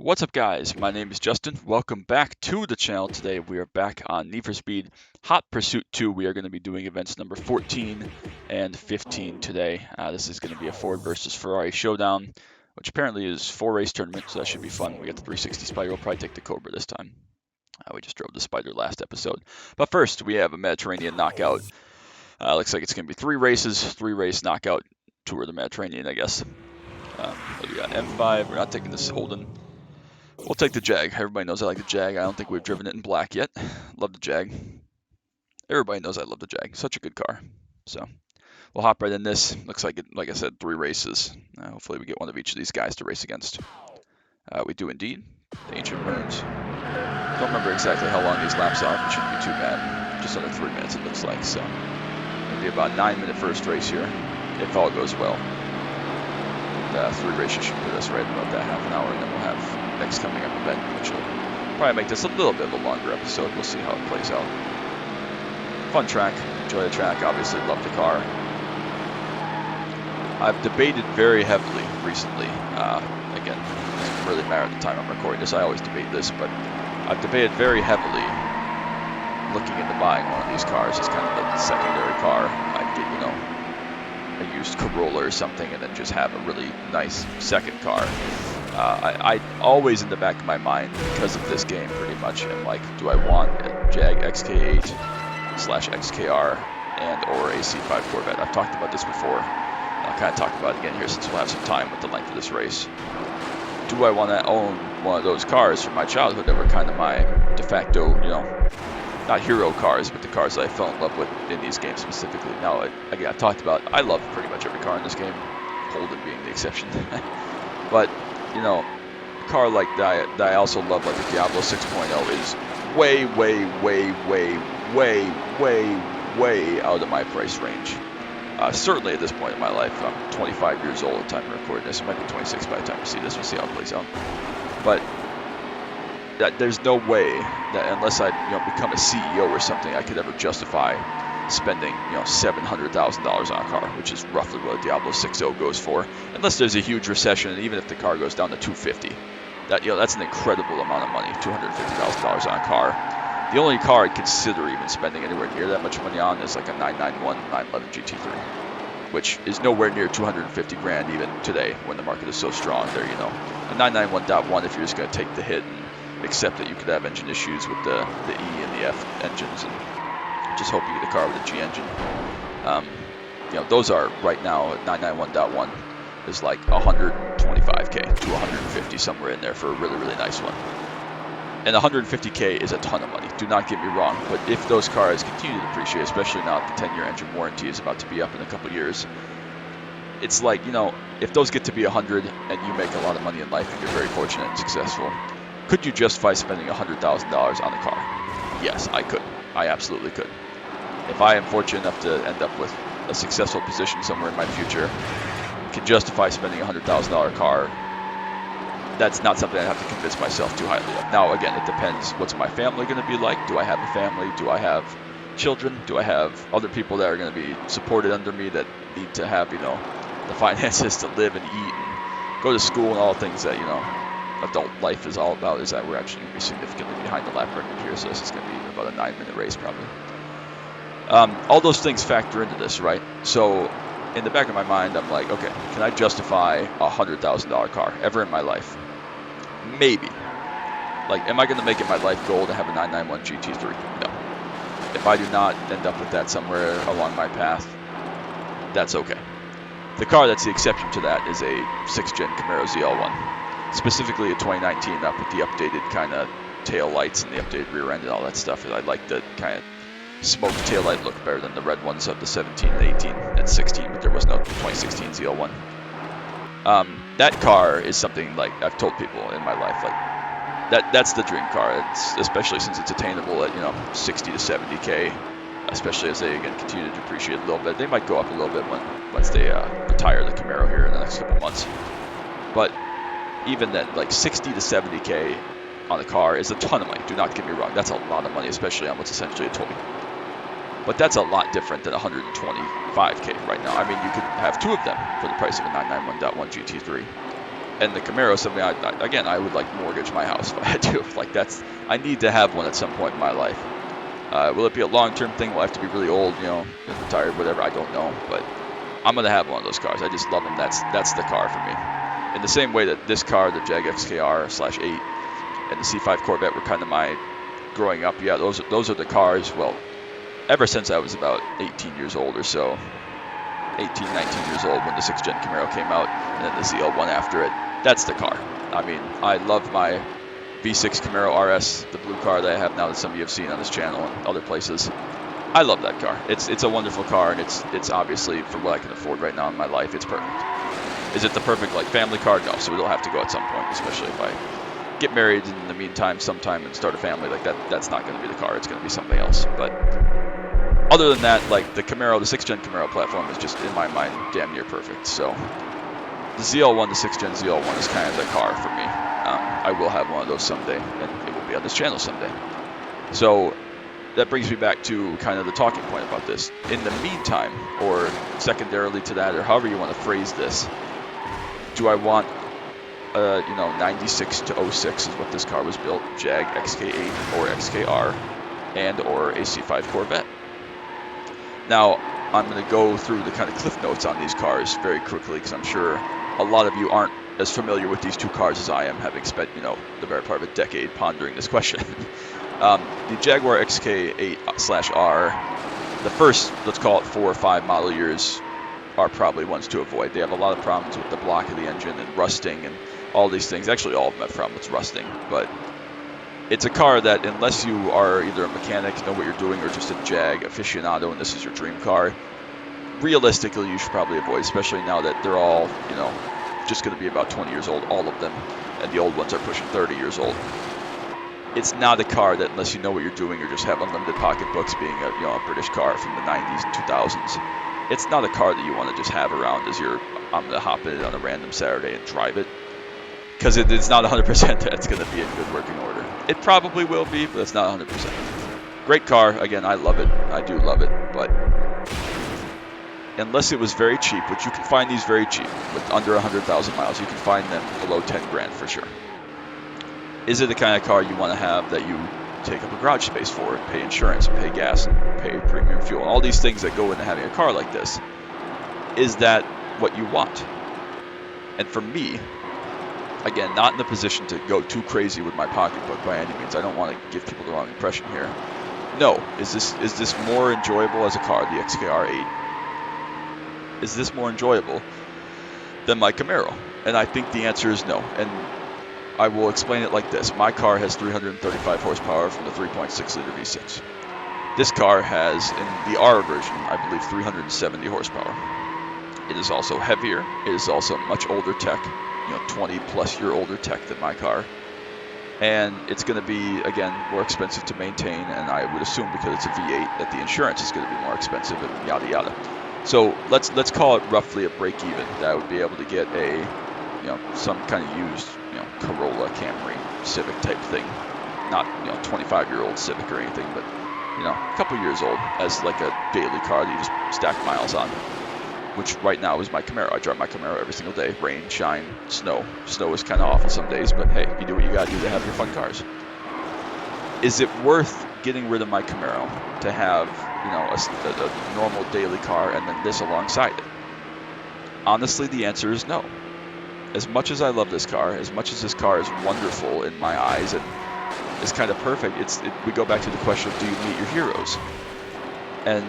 What's up, guys? My name is Justin. Welcome back to the channel. Today we are back on Need for Speed Hot Pursuit 2. We are going to be doing events number 14 and 15 today. This is going to be a Ford versus Ferrari showdown, which apparently is 4-race tournament, so that should be fun. We got the 360 Spider. We'll probably take the Cobra this time. We just drove the Spider last episode. But first, we have a Mediterranean knockout. Looks like it's going to be 3 races, 3-race knockout tour of the Mediterranean, I guess. We got M5. We're not taking this Holden. We'll take the Jag. Everybody knows I like the Jag. I don't think we've driven it in black yet. Love the Jag. Everybody knows I love the Jag. Such a good car. So we'll hop right in this. Looks like it, like I said, 3 races. Hopefully we get one of each of these guys to race against. We do indeed. The Ancient Burns. Don't remember exactly how long these laps are. It shouldn't be too bad. Just under 3 minutes it looks like. So it'll be about 9-minute first race here, if all goes well. 3 races should put us right about that half an hour, and then we'll have next coming up event, which will probably make this a little bit of a longer episode. We'll see how it plays out. Fun track. Enjoy the track. Obviously love the car. I've debated very heavily recently. Again, it doesn't really matter at the time I'm recording this. I always debate this, but I've debated very heavily looking into buying one of these cars as kind of the secondary car. I'd get, a used Corolla or something, and then just have a really nice second car. I always in the back of my mind, because of this game pretty much, am like, do I want a Jag XK8/XKR and or a C5 Corvette? I've talked about this before. I'll kind of talk about it again here since we'll have some time with the length of this race. Do I want to own one of those cars from my childhood that were kind of my de facto, not hero cars, but the cars that I fell in love with in these games specifically? Now, again, I've talked about, I love pretty much every car in this game, Holden being the exception. But a car like that I also love, like the Diablo 6.0, is way, way, way, way, way, way, way out of my price range. Certainly at this point in my life. I'm 25 years old at the time of recording this. It might be 26 by the time you see this. We'll see how it plays out. But there's no way that unless I become a CEO or something, I could ever justify spending $700,000 on a car, which is roughly what a Diablo 6.0 goes for, unless there's a huge recession, and even if the car goes down to $250, that's an incredible amount of money. $250,000 on a car. The only car I'd consider even spending anywhere near that much money on is like a 991 911 GT3, which is nowhere near 250 grand even today when the market is so strong. There, a 991.1, if you're just going to take the hit and accept that you could have engine issues with the E and the F engines, and just hope you get a car with a G engine. Those are right now at 991.1 is like 125k to 150, somewhere in there, for a really, really nice one. And 150k is a ton of money. Do not get me wrong, but if those cars continue to depreciate, especially now that the 10-year engine warranty is about to be up in a couple years, it's like, if those get to be 100 and you make a lot of money in life and you're very fortunate and successful, could you justify spending $100,000 on a car? Yes, I could. I absolutely could. If I am fortunate enough to end up with a successful position somewhere in my future, can justify spending a $100,000 car, that's not something I have to convince myself too highly of. Now, again, it depends. What's my family going to be like? Do I have a family? Do I have children? Do I have other people that are going to be supported under me that need to have, the finances to live and eat and go to school and all the things that, adult life is all about? Is that we're actually going to be significantly behind the lap record here, so this is going to be about a 9-minute race probably. All those things factor into this, right? So in the back of my mind, I'm like, okay, can I justify a $100,000 car ever in my life? Maybe. Like, am I going to make it my life goal to have a 991 GT3? No. If I do not end up with that somewhere along my path, that's okay. The car that's the exception to that is a 6th-gen Camaro ZL1. Specifically a 2019 up with the updated kind of tail lights and the updated rear end and all that stuff. I like the kind of smoked tail light look better than the red ones of the 17 and 18 and 16, but there was no 2016 ZL1. That car is something, like, I've told people in my life, like, that's the dream car. It's, especially since it's attainable at 60 to 70k, especially as they again continue to depreciate a little bit. They might go up a little bit once they retire the Camaro here in the next couple months, but even then, like 60 to 70k on a car is a ton of money. Do not get me wrong, that's a lot of money, especially on what's essentially a toy. But that's a lot different than 125k right now. I mean, you could have 2 of them for the price of a 991.1 GT3. And the Camaro is something again, I would like mortgage my house if I had to. Like I need to have one at some point in my life. Will it be a long-term thing? Will I have to be really old, retired, whatever? I don't know, but I'm gonna have one of those cars. I just love them. That's the car for me. In the same way that this car, the Jag XKR/8, and the C5 Corvette were kind of my growing up. Yeah, those are the cars. Well, ever since I was about 18 years old or so, 18, 19 years old when the 6th Gen Camaro came out, and then the ZL1 after it. That's the car. I mean, I love my V6 Camaro RS, the blue car that I have now that some of you have seen on this channel and other places. I love that car. It's a wonderful car, and it's obviously, for what I can afford right now in my life, it's perfect. Is it the perfect like family car? No, so it'll have to go at some point, especially if I get married in the meantime sometime and start a family. Like that's not going to be the car. It's going to be something else. But other than that, like the Camaro, the 6th Gen Camaro platform is just, in my mind, damn near perfect. So the ZL1, the 6th Gen ZL1 is kind of the car for me. I will have one of those someday, and it will be on this channel someday. So that brings me back to kind of the talking point about this. In the meantime, or secondarily to that, or however you want to phrase this, do I want 96 to 06 is what this car was built, Jag XK8 or XKR, and or a C5 Corvette? Now, I'm going to go through the kind of cliff notes on these cars very quickly, because I'm sure a lot of you aren't as familiar with these two cars as I am, having spent, the better part of a decade pondering this question. The Jaguar XK8/R, the first, let's call it 4 or 5 model years, are probably ones to avoid. They have a lot of problems with the block of the engine and rusting and all these things. Actually, all of them have problems with rusting, but it's a car that, unless you are either a mechanic, know what you're doing, or just a Jag aficionado and this is your dream car, realistically you should probably avoid, especially now that they're all, just going to be about 20 years old, all of them, and the old ones are pushing 30 years old. It's not a car that, unless you know what you're doing or just have unlimited pocketbooks, being a British car from the 90s and 2000s, it's not a car that you want to just have around as I'm going to hop in it on a random Saturday and drive it. Because it's not 100% that it's going to be in good working order. It probably will be, but it's not 100%. Great car. Again, I love it. I do love it. But unless it was very cheap, which you can find these very cheap, with under 100,000 miles, you can find them below 10 grand for sure. Is it the kind of car you want to have that you take up a garage space for, and pay insurance, and pay gas, and pay premium fuel, and all these things that go into having a car like this? Is that what you want? And for me, again, not in the position to go too crazy with my pocketbook by any means. I don't want to give people the wrong impression here. No. Is this more enjoyable as a car, the XKR8? Is this more enjoyable than my Camaro? And I think the answer is no. And I will explain it like this. My car has 335 horsepower from the 3.6 liter V6. This car has, in the R version, I believe 370 horsepower. It is also heavier. It is also much older tech. 20 plus year older tech than my car, and it's going to be, again, more expensive to maintain, and I would assume because it's a V8 that the insurance is going to be more expensive, and yada yada. So let's call it roughly a break even that I would be able to get a some kind of used Corolla, Camry, Civic type thing, not 25-year-old Civic or anything, but a couple years old, as like a daily car that you just stack miles on. Which right now is my Camaro. I drive my Camaro every single day. Rain, shine, snow. Snow is kind of awful some days, but hey, you do what you gotta do to have your fun cars. Is it worth getting rid of my Camaro to have, a normal daily car and then this alongside it? Honestly, the answer is no. As much as I love this car, as much as this car is wonderful in my eyes and is kind of perfect, we go back to the question of, do you meet your heroes? And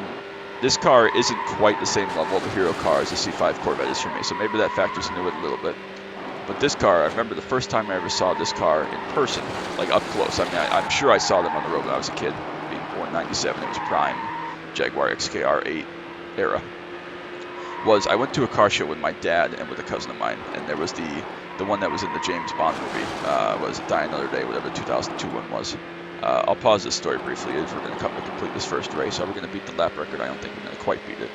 this car isn't quite the same level of a hero car as the C5 Corvette is for me, so maybe that factors into it a little bit. But this car, I remember the first time I ever saw this car in person, like up close. I mean, I'm sure I saw them on the road when I was a kid, being born in 97. It was prime Jaguar XKR8 era. I went to a car show with my dad and with a cousin of mine, and there was the one that was in the James Bond movie, was it Die Another Day, whatever the 2002 one was. I'll pause this story briefly as we're going to come to complete this first race. Are we going to beat the lap record? I don't think we're going to quite beat it.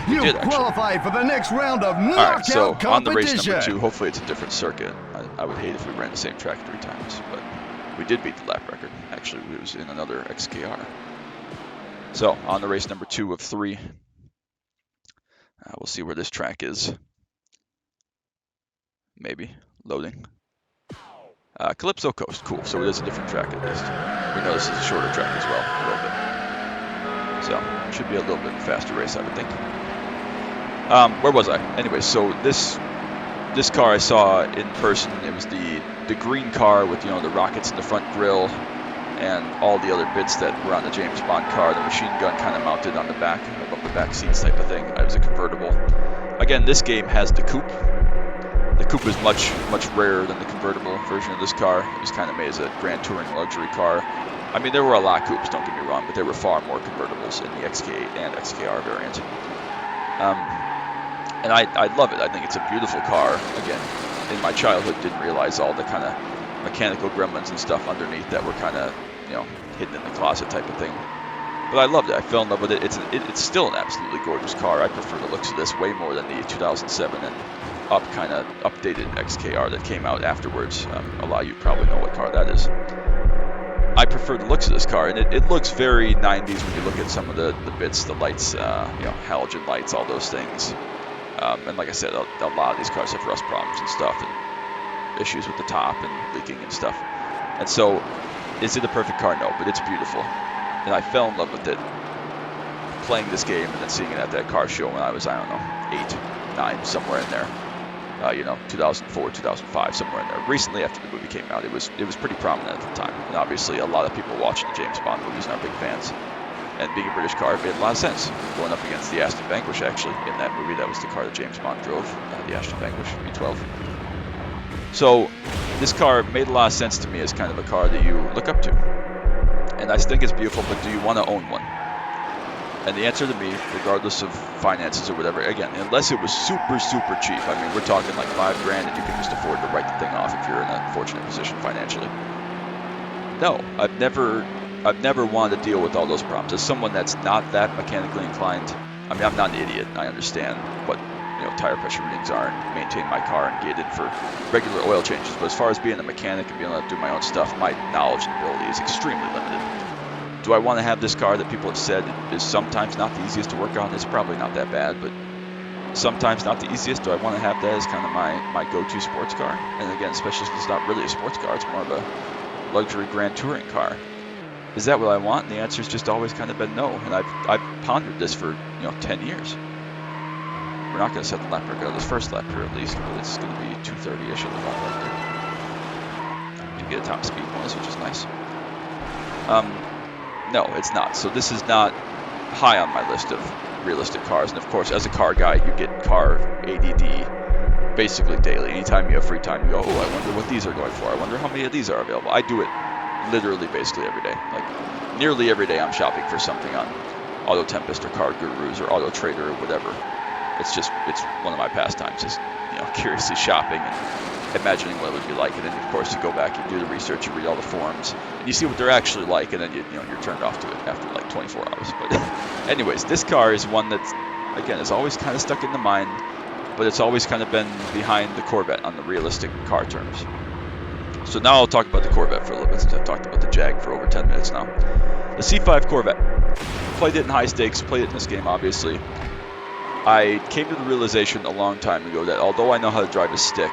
You qualified for the next round of knockout Alright, so competition. on the race number 2, hopefully it's a different circuit. I would hate if we ran the same track 3 times, but we did beat the lap record. Actually, we was in another XKR. So, on the race number 2 of 3, we'll see where this track is. maybe. Loading. Calypso Coast, cool. So it is a different track at least. We know this is a shorter track as well, a little bit. So should be a little bit faster race, I would think. Where was I? Anyway, so this car I saw in person. It was the green car with, you know, the rockets in the front grille and all the other bits that were on the James Bond car. The machine gun kind of mounted on the back, above the back seats type of thing. It was a convertible. Again, this game has the coupe. The coupe is much rarer than the convertible version of this car. It was kind of made as a grand touring luxury car. I mean, there were a lot of coupes, don't get me wrong, but there were far more convertibles in the XK8 and XKR variant. And I love it. I think it's a beautiful car. Again, in my childhood, didn't realize all the kind of mechanical gremlins and stuff underneath that were kind of, you know, hidden in the closet type of thing. But I loved it. I fell in love with it. It's still an absolutely gorgeous car. I prefer the looks of this way more than the 2007 and up kind of updated XKR that came out afterwards. A lot of you probably know what car that is. I prefer the looks of this car, and it looks very 90s when you look at some of the bits, the lights, you know, halogen lights, all those things. And like I said, a lot of these cars have rust problems and stuff, and issues with the top and leaking and stuff. And so, is it a perfect car? No, but it's beautiful. And I fell in love with it playing this game and then seeing it at that car show when I was, I don't know, 8, 9, somewhere in there. You know, 2004, 2005, somewhere in there. Recently, after the movie came out, it was pretty prominent at the time. And obviously, a lot of people watching the James Bond movies and are big fans. And being a British car, it made a lot of sense. Going up against the Aston Vanquish, actually, in that movie, that was the car that James Bond drove, the Aston Vanquish V12. So, this car made a lot of sense to me as kind of a car that you look up to. And I think it's beautiful, but do you want to own one? And the answer to me, regardless of finances or whatever, again, unless it was super cheap, I mean, we're talking like $5 grand and you can just afford to write the thing off if you're in a fortunate position financially. No, I've never wanted to deal with all those problems. As someone that's not that mechanically inclined, I mean, I'm not an idiot, I understand what, you know, tire pressure readings are and maintain my car and get in for regular oil changes. But as far as being a mechanic and being able to do my own stuff, my knowledge and ability is extremely limited. Do I want to have this car that people have said is sometimes not the easiest to work on? It's probably not that bad, but sometimes not the easiest. Do I want to have that as kind of my go-to sports car? And again, especially since it's not really a sports car, it's more of a luxury grand touring car. Is that what I want? And the answer's just always kind of been no. And I've pondered this for, you know, 10 years. We're not going to set the lap record on this first lap here at least, but it's going to be 2:30-ish on the lap right there. You get a top speed bonus, which is nice. No, it's not. So this is not high on my list of realistic cars. And of course, as a car guy, you get car ADD basically daily. Anytime you have free time, you go, oh, I wonder what these are going for. I wonder how many of these are available. I do it literally basically every day. Like nearly every day I'm shopping for something on Auto Tempest or Car Gurus or Auto Trader or whatever. It's one of my pastimes, just, you know, curiously shopping and imagining what it would be like. And then of course you go back, you do the research, you read all the forums, and you see what they're actually like, and then you're turned off to it after like 24 hours. But anyways, this car is one that's, again, is always kind of stuck in the mind, but it's always kind of been behind the Corvette on the realistic car terms. So now I'll talk about the Corvette for a little bit, since I've talked about the Jag for over 10 minutes now. The C5 Corvette. Played it in high stakes, played it in this game, obviously. I came to the realization a long time ago that although I know how to drive a stick,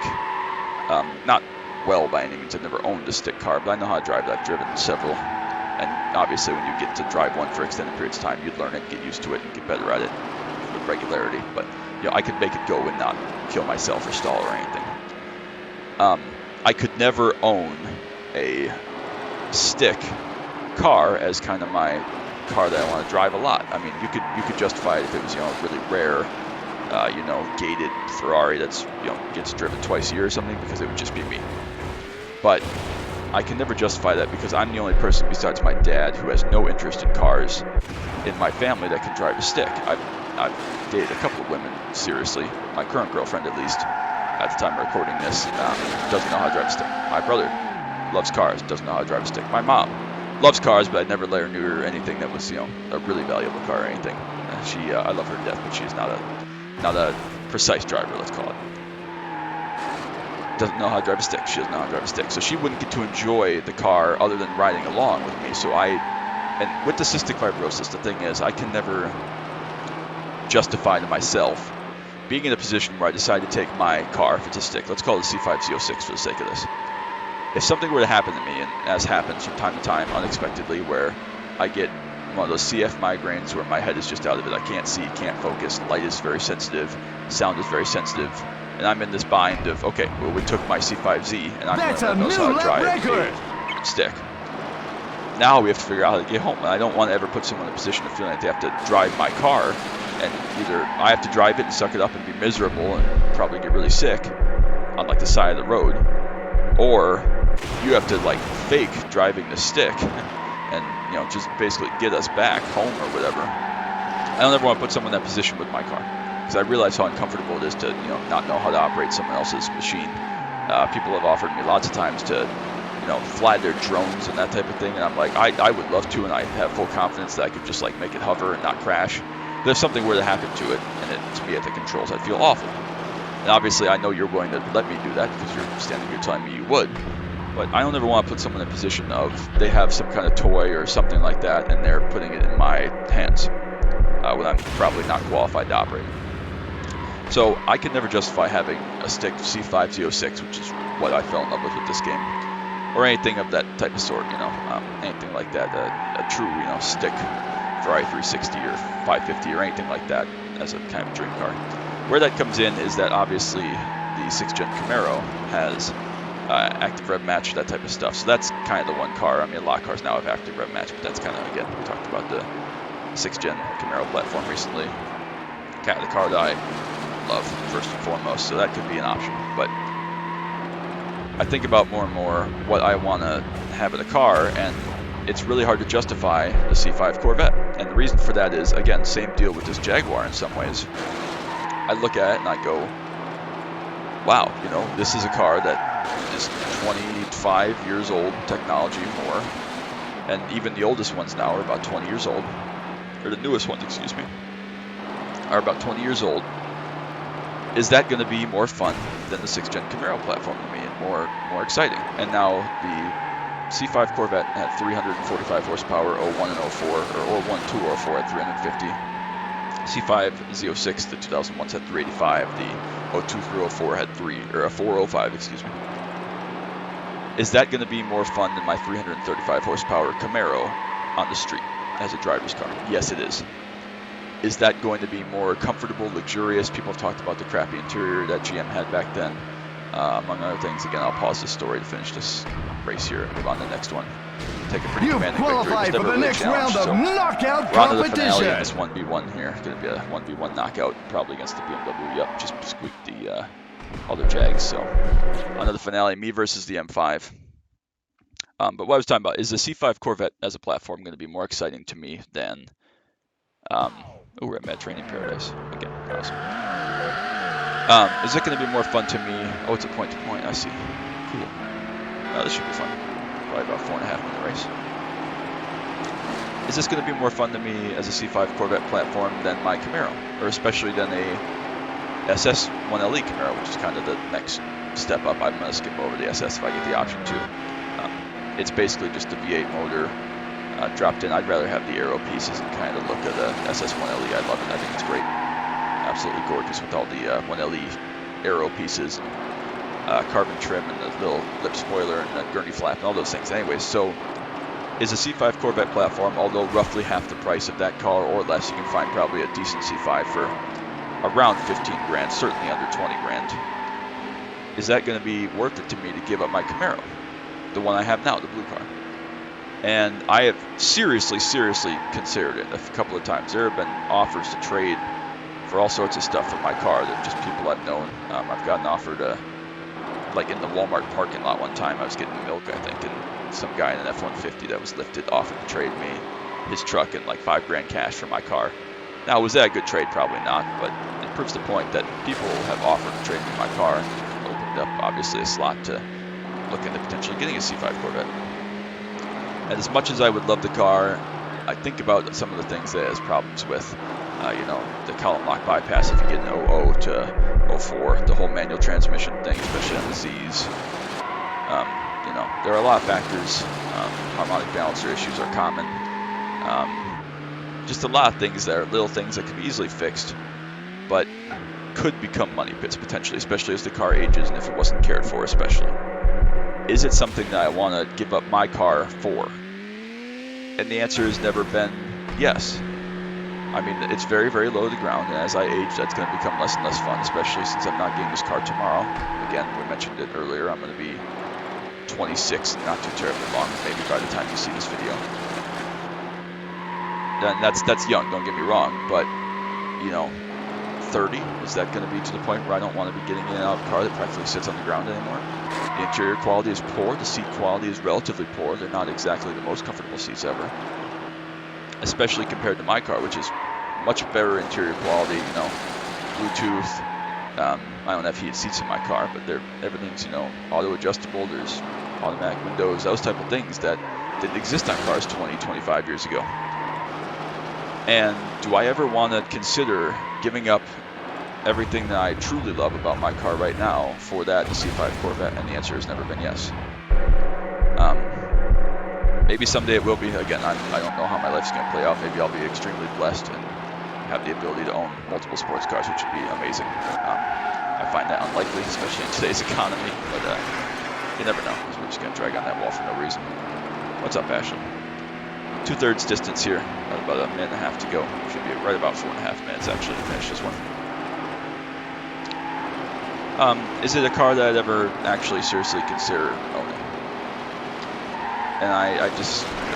not well by any means, I've never owned a stick car, but I know how to drive it. I've driven several. And obviously when you get to drive one for extended periods of time, you'd learn it, get used to it, and get better at it with regularity. But you know, I could make it go and not kill myself or stall or anything. I could never own a stick car as kind of my car that I want to drive a lot. I mean, you could justify it if it was, you know, really rare, you know, gated Ferrari that's, you know, gets driven twice a year or something, because it would just be me. But I can never justify that because I'm the only person besides my dad who has no interest in cars in my family that can drive a stick. I've dated a couple of women, seriously. My current girlfriend, at least, at the time of recording this, doesn't know how to drive a stick. My brother loves cars, doesn't know how to drive a stick. My mom loves cars, but I'd never let her near anything that was, you know, a really valuable car or anything. I love her to death, but she's not a precise driver, let's call it. Doesn't know how to drive a stick. She doesn't know how to drive a stick. So she wouldn't get to enjoy the car other than riding along with me. So and with the cystic fibrosis, the thing is, I can never justify to myself being in a position where I decide to take my car, if it's a stick, let's call it a C5Z06 for the sake of this. If something were to happen to me, and as happens from time to time unexpectedly, where I get one of those CF migraines where my head is just out of it, I can't see, can't focus, light is very sensitive, sound is very sensitive, and I'm in this bind of, okay, well, we took my C5Z, and I'm the only one that knows how to drive a stick. Now we have to figure out how to get home, and I don't want to ever put someone in a position of feeling like they have to drive my car, and either I have to drive it and suck it up and be miserable and probably get really sick on like the side of the road, or you have to like fake driving the stick and, you know, just basically get us back home or whatever. I don't ever want to put someone in that position with my car, because I realize how uncomfortable it is to, you know, not know how to operate someone else's machine. People have offered me lots of times to, you know, fly their drones and that type of thing, and I'm like, I would love to, and I have full confidence that I could just like make it hover and not crash. But if something were to happen to it, and it's me at the controls, I'd feel awful. And obviously I know you're willing to let me do that because you're standing here telling me you would. But I don't ever want to put someone in a position of they have some kind of toy or something like that, and they're putting it in my hands when I'm probably not qualified to operate it. So I can never justify having a stick C5Z06, which is what I fell in love with this game, or anything of that type of sort, you know, anything like that, a true, you know, stick for i360 or 550 or anything like that as a kind of dream car. Where that comes in is that obviously the 6th Gen Camaro has active rev match, that type of stuff. So that's kind of the one car. I mean, a lot of cars now have active rev match, but that's kind of, again, we talked about the 6th Gen Camaro platform recently. Kind of the car that I love first and foremost, so that could be an option. But I think about more and more what I want to have in a car, and it's really hard to justify the C5 Corvette. And the reason for that is, again, same deal with this Jaguar in some ways. I look at it and I go, wow, you know, this is a car that is 25 years old, technology more, and even the oldest ones now are about 20 years old, or the newest ones, excuse me, are about 20 years old. Is that going to be more fun than the 6th Gen Camaro platform to me, and more exciting? And now the C5 Corvette at 345 horsepower, 01 and 04, or 01, 2, or 04 at 350. C5 Z06, the 2001s had 385. The 02 through 04 had 405, excuse me. Is that going to be more fun than my 335 horsepower Camaro on the street as a driver's car? Yes, it is. Is that going to be more comfortable, luxurious? People have talked about the crappy interior that GM had back then, among other things. Again, I'll pause this story to finish this race here and move on to the next one. Take a pretty commanding victory. Qualified for the next round of knockout we're on to the finale competition. in this 1v1 here. It's going to be a 1v1 knockout, probably against the BMW. Yep, just squeaked the other Jags. So on to the finale, me versus the M5. But what I was talking about is the C5 Corvette as a platform going to be more exciting to me than... we're at Mediterranean Paradise. Again, awesome. Is it going to be more fun to me? Oh, it's a point-to-point. I see. Cool. This should be fun. Probably about 4.5 minute race. Is this going to be more fun to me as a C5 Corvette platform than my Camaro, or especially than a SS 1LE Camaro, which is kind of the next step up? I'm going to skip over the SS if I get the option to. It's basically just a V8 motor dropped in. I'd rather have the aero pieces and kind of look at the SS 1LE. I love it. I think it's great. Absolutely gorgeous with all the 1LE aero pieces, carbon trim, and the little lip spoiler and the gurney flap and all those things. Anyways, so is a C5 Corvette platform, although roughly half the price of that car or less, you can find probably a decent C5 for around 15 grand, certainly under 20 grand. Is that going to be worth it to me to give up my Camaro, the one I have now, the blue car? And I have seriously considered it a couple of times. There have been offers to trade for all sorts of stuff from my car that just people I've known. I've gotten offered, like in the Walmart parking lot one time, I was getting milk, I think, and some guy in an F-150 that was lifted offered to trade me his truck and like 5 grand cash for my car. Now, was that a good trade? Probably not, but it proves the point that people have offered to trade me my car, and opened up, obviously, a slot to look into potentially getting a C5 Corvette. And as much as I would love the car, I think about some of the things that it has problems with. You know, the column lock bypass if you get an 00 to 04, the whole manual transmission thing, especially on the Zs. You know, there are a lot of factors. Harmonic balancer issues are common. Just a lot of things that are little things that can be easily fixed, but could become money pits potentially, especially as the car ages and if it wasn't cared for especially. Is it something that I want to give up my car for? And the answer has never been yes. I mean, it's very, very low to the ground, and as I age, that's going to become less and less fun, especially since I'm not getting this car tomorrow. Again, we mentioned it earlier, I'm going to be 26, not too terribly long, maybe by the time you see this video. And that's young, don't get me wrong, but, you know, 30, is that going to be to the point where I don't want to be getting in and out of a car that practically sits on the ground anymore? The interior quality is poor, the seat quality is relatively poor, they're not exactly the most comfortable seats ever. Especially compared to my car, which is much better interior quality, you know, Bluetooth. I don't have heated seats in my car, but everything's, you know, auto adjustable. There's automatic windows, those type of things that didn't exist on cars 20, 25 years ago. And do I ever want to consider giving up everything that I truly love about my car right now for that C5 Corvette? And the answer has never been yes. Maybe someday it will be. Again, I don't know how my life's going to play out. Maybe I'll be extremely blessed and have the ability to own multiple sports cars, which would be amazing. I find that unlikely, especially in today's economy, but you never know, because we're just going to drag on that wall for no reason. What's up, Ashley? 2/3 distance here, about a minute and a half to go. Should be right about 4.5 minutes, actually, to finish this one. Is it a car that I'd ever actually seriously consider owning? And I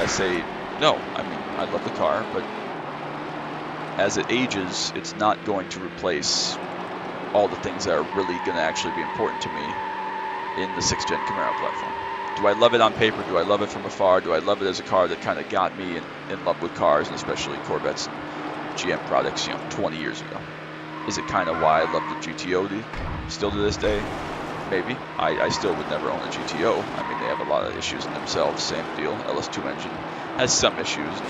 say no. I mean, I love the car, but as it ages, it's not going to replace all the things that are really going to actually be important to me in the 6th gen Camaro platform. Do I love it on paper? Do I love it from afar? Do I love it as a car that kind of got me in love with cars, and especially Corvettes and GM products, 20 years ago? Is it kind of why I love the GTO still to this day? Maybe. I still would never own a GTO. I mean, they have a lot of issues in themselves. Same deal. LS2 engine has some issues.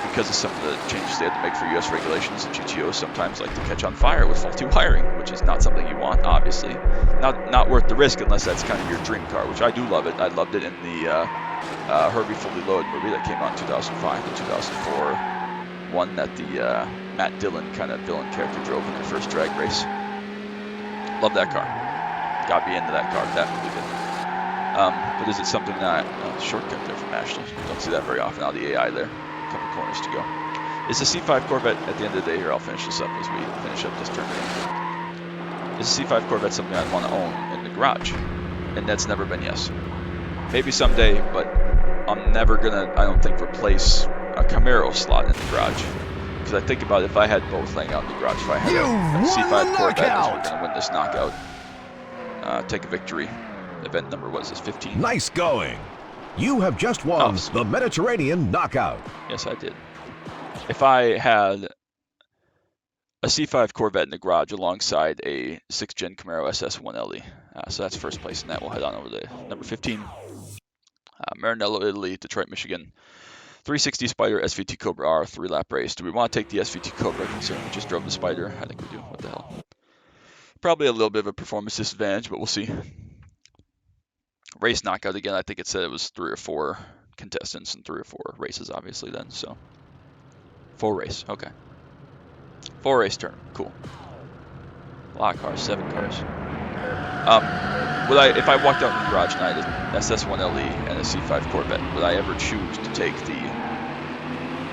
Because of some of the changes they had to make for US regulations, the GTOs sometimes like to catch on fire with faulty wiring, which is not something you want, obviously. Not worth the risk unless that's kind of your dream car, which I do love it. I loved it in the Herbie Fully Loaded movie that came out in 2005 to 2004. One that the Matt Dillon kind of villain character drove in their first drag race. Love that car. Got me into that car. That movie did. But is it something that... shortcut there from Ashley. Don't see that very often out of the AI there. A couple corners to go. Is the C5 Corvette, at the end of the day here, I'll finish this up as we finish up this tournament. Is the C5 Corvette something I'd want to own in the garage? And that's never been yes. Maybe someday, but I'm never going to, I don't think, replace a Camaro slot in the garage. Because I think about it, if I had both laying out in the garage, if I had a C5 Corvette, we're going to win this knockout. Take a victory. Event number, what is this, 15? Nice going. You have just won the Mediterranean Knockout. Yes, I did. If I had a C5 Corvette in the garage alongside a 6th gen Camaro SS1LE. So that's first place in that. We'll head on over to number 15. Maranello, Italy, Detroit, Michigan. 360 Spider, SVT Cobra R, 3-lap race. Do we want to take the SVT Cobra considering we just drove the Spider? I think we do. What the hell? Probably a little bit of a performance disadvantage, but we'll see. Race knockout again. I think it said it was 3 or 4 contestants and 3 or 4 races, obviously, then. So 4 race. Okay. 4 race turn. Cool. A lot of cars. 7 cars. If I walked out in the garage and I had an SS1LE and a C5 Corvette, would I ever choose to take the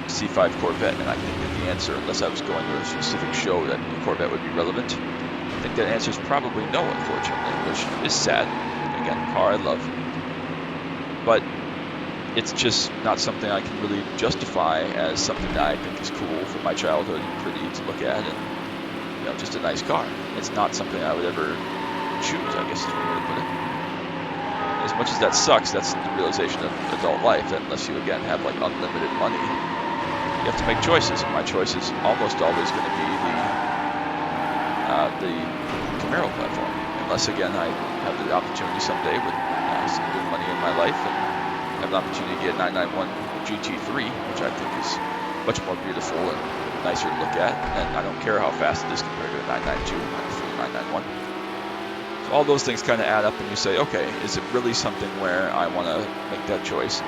C5 Corvette? And I think that the answer, unless I was going to a specific show that the Corvette would be relevant, I think that answer is probably no, unfortunately, which is sad. Again, car I love, but it's just not something I can really justify as something that I think is cool from my childhood and pretty to look at, and just a nice car. It's not something I would ever choose, I guess is one way to put it. As much as that sucks, that's the realization of adult life, that unless you again have like unlimited money, you have to make choices, and my choice is almost always going to be the Camaro platform. Unless, again, I have the opportunity someday with some good money in my life and have an opportunity to get a 991 GT3, which I think is much more beautiful and nicer to look at. And I don't care how fast it is compared to a 992 or a 991. So all those things kind of add up, and you say, okay, is it really something where I want to make that choice and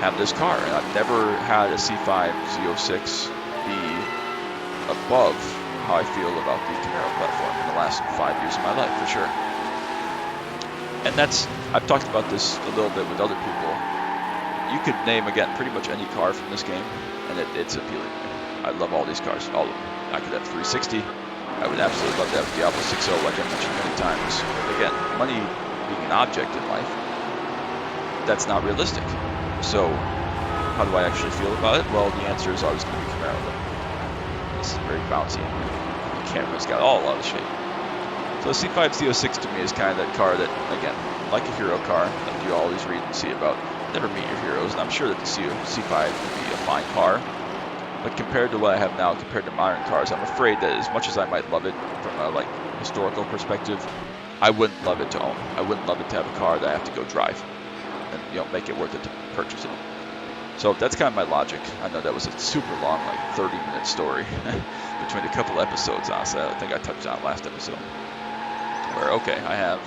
have this car? And I've never had a C5 Z06 be above how I feel about the Camaro platform in the last 5 years of my life, for sure. And I've talked about this a little bit with other people. You could name, again, pretty much any car from this game, and it's appealing to me. I love all these cars, all of them. I could have 360. I would absolutely love to have Diablo 6.0, like I mentioned many times. But again, money being an object in life, that's not realistic. So, how do I actually feel about it? Well, the answer is always going to be Camaro. This is very bouncy. The camera's got all out of shape. So the C5 Z06 to me is kind of that car that, again, like a hero car that you always read and see about, never meet your heroes. And I'm sure that the C5 would be a fine car. But compared to what I have now, compared to modern cars, I'm afraid that as much as I might love it from a historical perspective, I wouldn't love it to own. I wouldn't love it to have a car that I have to go drive and make it worth it to purchase it. So that's kind of my logic. I know that was a super long, 30-minute story between a couple episodes, honestly. I think I touched on it last episode. Where, okay, I have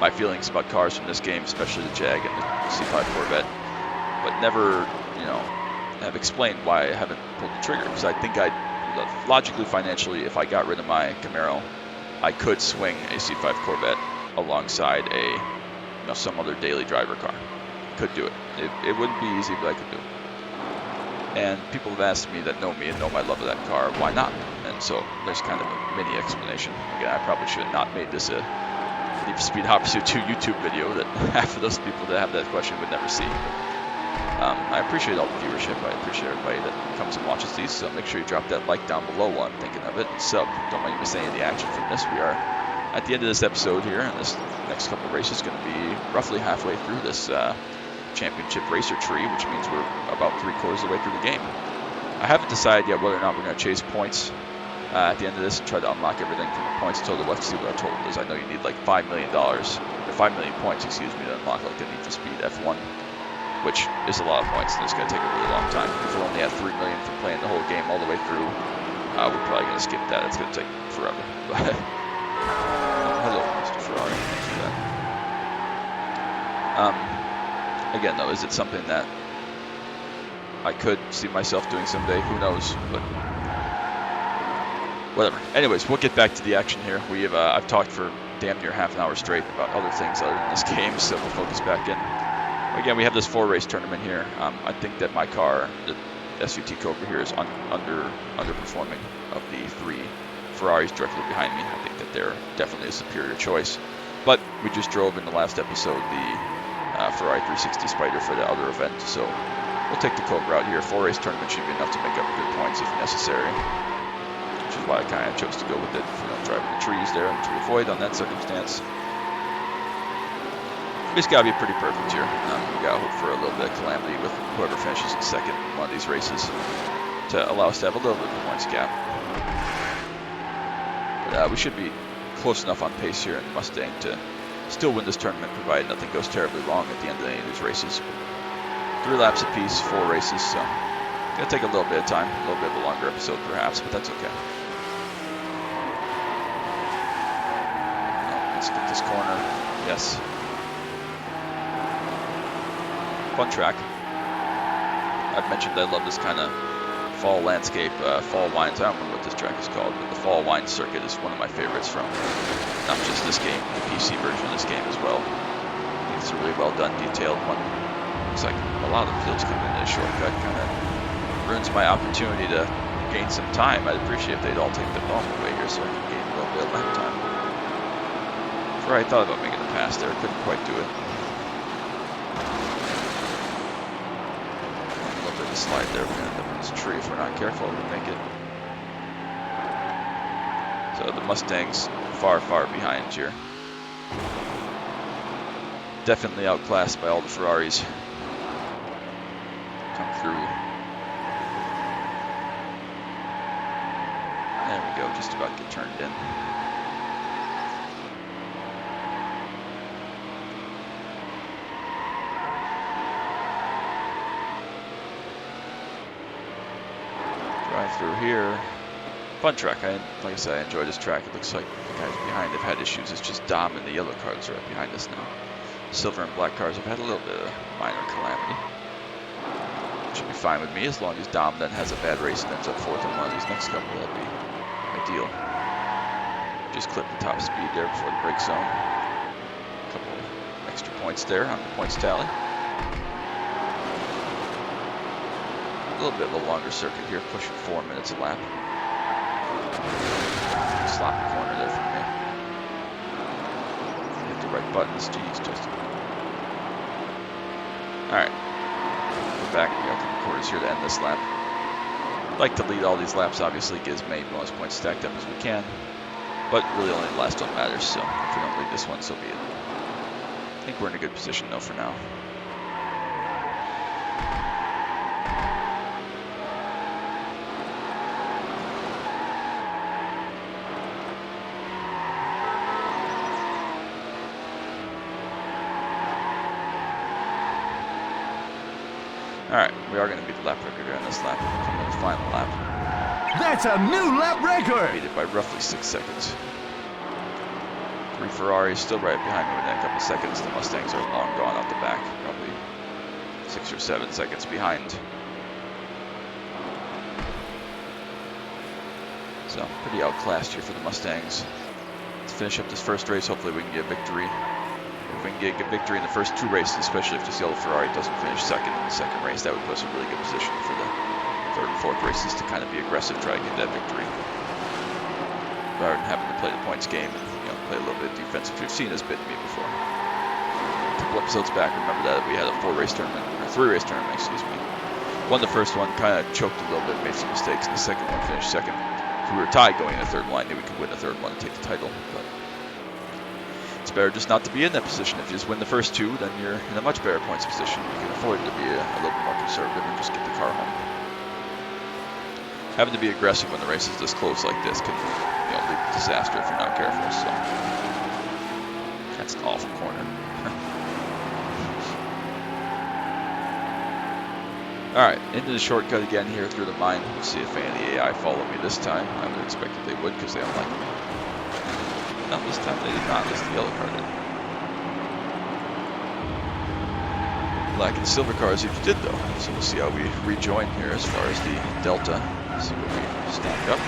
my feelings about cars from this game, especially the Jag and the C5 Corvette, but never, have explained why I haven't pulled the trigger. Because I think logically, financially, if I got rid of my Camaro, I could swing a C5 Corvette alongside some other daily driver car. Could do it. It wouldn't be easy, but I could do it. And people have asked me that know me and know my love of that car, why not? And so there's kind of a mini explanation. Again, I probably should have not made this a Need for Speed Hot Pursuit 2 YouTube video that half of those people that have that question would never see. But, I appreciate all the viewership. I appreciate everybody that comes and watches these. So make sure you drop that like down below while I'm thinking of it. And sub. Don't want you to miss any of the action from this. We are at the end of this episode here, and this next couple of races is going to be roughly halfway through this championship racer tree, which means we're about 3/4 of the way through the game. I haven't decided yet whether or not we're going to chase points at the end of this and try to unlock everything from the points total. Let's see what our total is. I know you need like $5 million, or 5 million points, excuse me, to unlock like the Need for Speed F1, which is a lot of points, and it's going to take a really long time. If we're only at 3 million for playing the whole game all the way through, we're probably going to skip that. It's going to take forever. But hello, Mr. Ferrari. Thanks for that. Again, though, is it something that I could see myself doing someday? Who knows? But whatever. Anyways, we'll get back to the action here. I've talked for damn near half an hour straight about other things other than this game, so we'll focus back in. Again, we have this 4-race tournament here. I think that my car, the SUT Cobra here, is underperforming of the 3 Ferraris directly behind me. I think that they're definitely a superior choice. But we just drove in the last episode the Ferrari 360 Spider for the other event, so we'll take the Cobra out here. 4-race tournament should be enough to make up good points if necessary, which is why I kind of chose to go with it, driving the trees there to avoid on that circumstance. It's got to be pretty perfect here. We got to hope for a little bit of calamity with whoever finishes in second in one of these races to allow us to have a little bit of a points gap. But we should be close enough on pace here in the Mustang to still win this tournament, provided nothing goes terribly wrong at the end of any of these races. 3 laps apiece, 4 races, so it's going to take a little bit of time, a little bit of a longer episode perhaps, but that's okay. Let's get this corner. Yes. Fun track. I've mentioned I love this kind of fall landscape, fall wines. I don't remember what this track is called, but the fall wine circuit is one of my favorites from not just this game, the PC version of this game as well. I think it's a really well done, detailed one. Looks like a lot of the fields coming in a shortcut, kind of ruins my opportunity to gain some time. I'd appreciate if they'd all take the long way here so I can gain a little bit of lap time. Before I thought about making a pass there, I couldn't quite do it. Slide there, we're going to end up in this tree if we're not careful. We'll make it. So the Mustang's far, far behind here. Definitely outclassed by all the Ferraris. Come through. There we go, just about get turned in. Through here. Fun track. Like I said, I enjoy this track. It looks like the guys behind have had issues. It's just Dom and the yellow cars are right behind us now. Silver and black cars have had a little bit of minor calamity. Should be fine with me as long as Dom then has a bad race and ends up 4th in one of these next couple. That'd be ideal. Just clip the top speed there before the brake zone. A couple extra points there on the points tally. A little bit of a longer circuit here, pushing 4 minutes a lap. Sloppy corner there for me. Hit the right buttons. Jeez, Justin. Alright. We're back. We got 3 quarters here to end this lap. I'd like to lead all these laps, obviously, get as many bonus points stacked up as we can. But really only the last one matters, so if we don't lead this one, so be it. I think we're in a good position though for now. Alright, we are going to beat the lap record here on this lap. Coming to the final lap. That's a new lap record! Beat it by roughly 6 seconds. 3 Ferraris still right behind me within a couple seconds. The Mustangs are long gone out the back, probably 6 or 7 seconds behind. So, pretty outclassed here for the Mustangs. Let's finish up this first race. Hopefully we can get a victory. If we can get a victory in the first 2 races, especially if this yellow Ferrari doesn't finish second in the second race, that would put us in a really good position for the 3rd and 4th races to kind of be aggressive, try to get that victory, rather than having to play the points game and play a little bit of defense, which we've seen has bitten me before. A couple episodes back, remember that we had a 4-race tournament, or 3-race tournament, excuse me. Won the first one, kind of choked a little bit, made some mistakes. The second one finished second. If we were tied going in the 3rd one, I knew we could win the 3rd one and take the title, but it's better just not to be in that position. If you just win the first 2, then you're in a much better points position. You can afford to be a little bit more conservative and just get the car home. Having to be aggressive when the race is this close like this can lead to disaster if you're not careful. So that's an awful corner. All right, into the shortcut again here through the mine. We'll see if any of the AI follow me this time. I would expect that they would because they don't like me. No, this time they did not. This is the yellow car did. Black and silver cars each did though. So we'll see how we rejoin here as far as the Delta. See what we stack up.